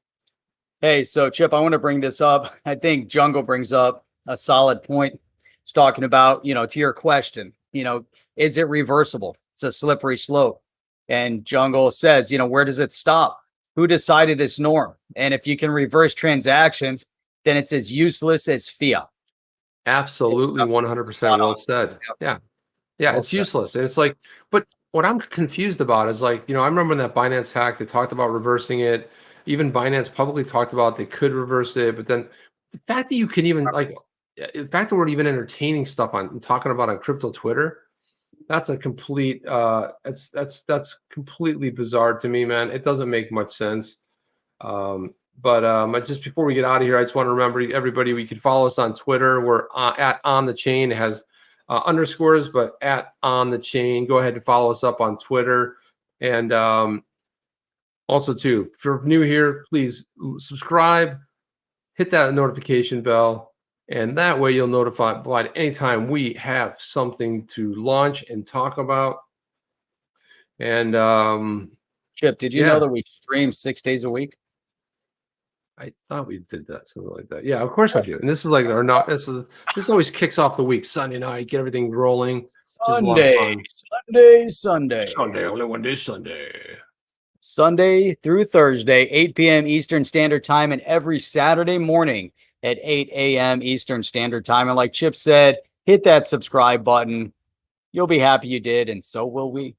Hey, so Chip, I want to bring this up. I think Jungle brings up a solid point. It's talking about, to your question, you know, is it reversible? It's a slippery slope. And Jungle says, you know, where does it stop? Who decided this norm? And if you can reverse transactions, then it's as useless as fiat. Absolutely, 100% well said. Yeah. Yeah, Well it's said. useless. And it's like, but what I'm confused about is like, you know, I remember in that Binance hack, they talked about reversing it. Even Binance publicly talked about they could reverse it. But then the fact that you can even like, the fact that we're even entertaining stuff on and talking about on crypto Twitter, that's a complete, that's completely bizarre to me, man. It doesn't make much sense. But just before we get out of here, I just want to remember everybody, we can follow us on Twitter. We're at On The Chain. It has underscores, but at On The Chain. Go ahead and follow us up on Twitter. And also, too, if you're new here, please subscribe, hit that notification bell, and that way you'll notify anytime we have something to launch and talk about. And Chip, did you yeah. know that we stream 6 days a week? I thought we did that, something like that. Yeah, of course we do. And this is like our not. This always kicks off the week. Sunday night, get everything rolling. Sunday, Only one day, Sunday. Sunday through Thursday, 8 p.m. Eastern Standard Time, and every Saturday morning at 8 a.m. Eastern Standard Time. And like Chip said, hit that subscribe button. You'll be happy you did, and so will we.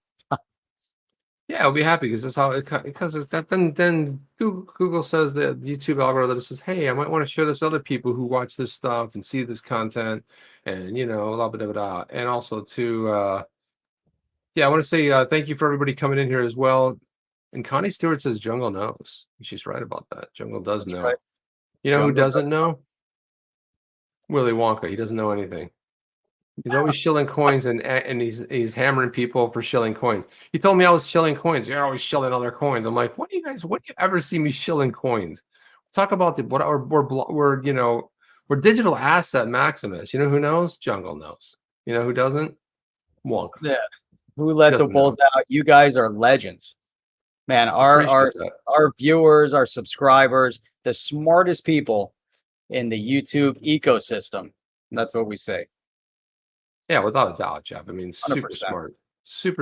Yeah, I'll be happy because that's how because it's that then Google says that the YouTube algorithm says, hey, I might want to share this to other people who watch this stuff and see this content, and you know, blah, blah, blah, blah. And also to yeah, I want to say thank you for everybody coming in here as well. And Connie Stewart says Jungle knows. She's right about that. Jungle does know. Right. You know Jungle who doesn't know? Willy Wonka. He doesn't know anything. He's always shilling coins and he's hammering people for shilling coins. He told me I was shilling coins. You're always shilling other coins. I'm like, what do you ever see me shilling coins? Talk about we're you know, we're digital asset Maximus. You know who knows? Jungle knows. You know who doesn't? Wonka. Yeah. Who let the bulls out? You guys are legends. Man, our viewers, our subscribers, the smartest people in the YouTube ecosystem. That's what we say. Yeah, without a doubt, Jeff. I mean, super 100%.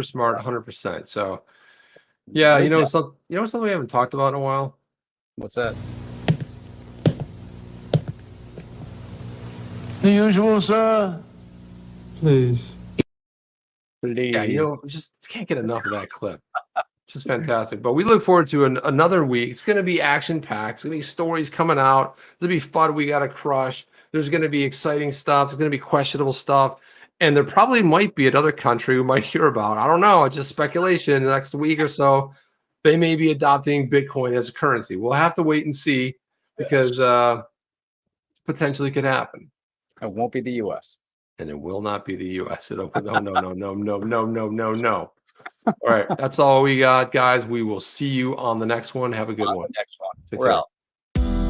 smart, 100%. So, yeah, you know something we haven't talked about in a while. What's that? The usual, sir. Please. Please. Yeah, you know, we just can't get enough of that clip. It's just fantastic. But we look forward to another week. It's going to be action-packed. It's going to be stories coming out. It's going to be fun. We got to crush. There's going to be exciting stuff. There's going to be questionable stuff. And there probably might be another country we might hear about. I don't know. It's just speculation. The next week or so, they may be adopting Bitcoin as a currency. We'll have to wait and see because potentially could happen. It won't be the U.S. And it will not be the U.S. No. All right. That's all we got, guys. We will see you on the next one. Have a good one. Next one. Take We're care. out.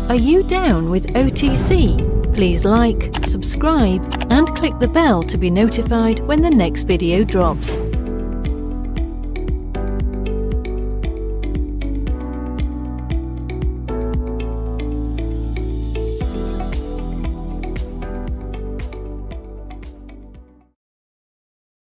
Are you down with OTC? Please like, subscribe, and click the bell to be notified when the next video drops.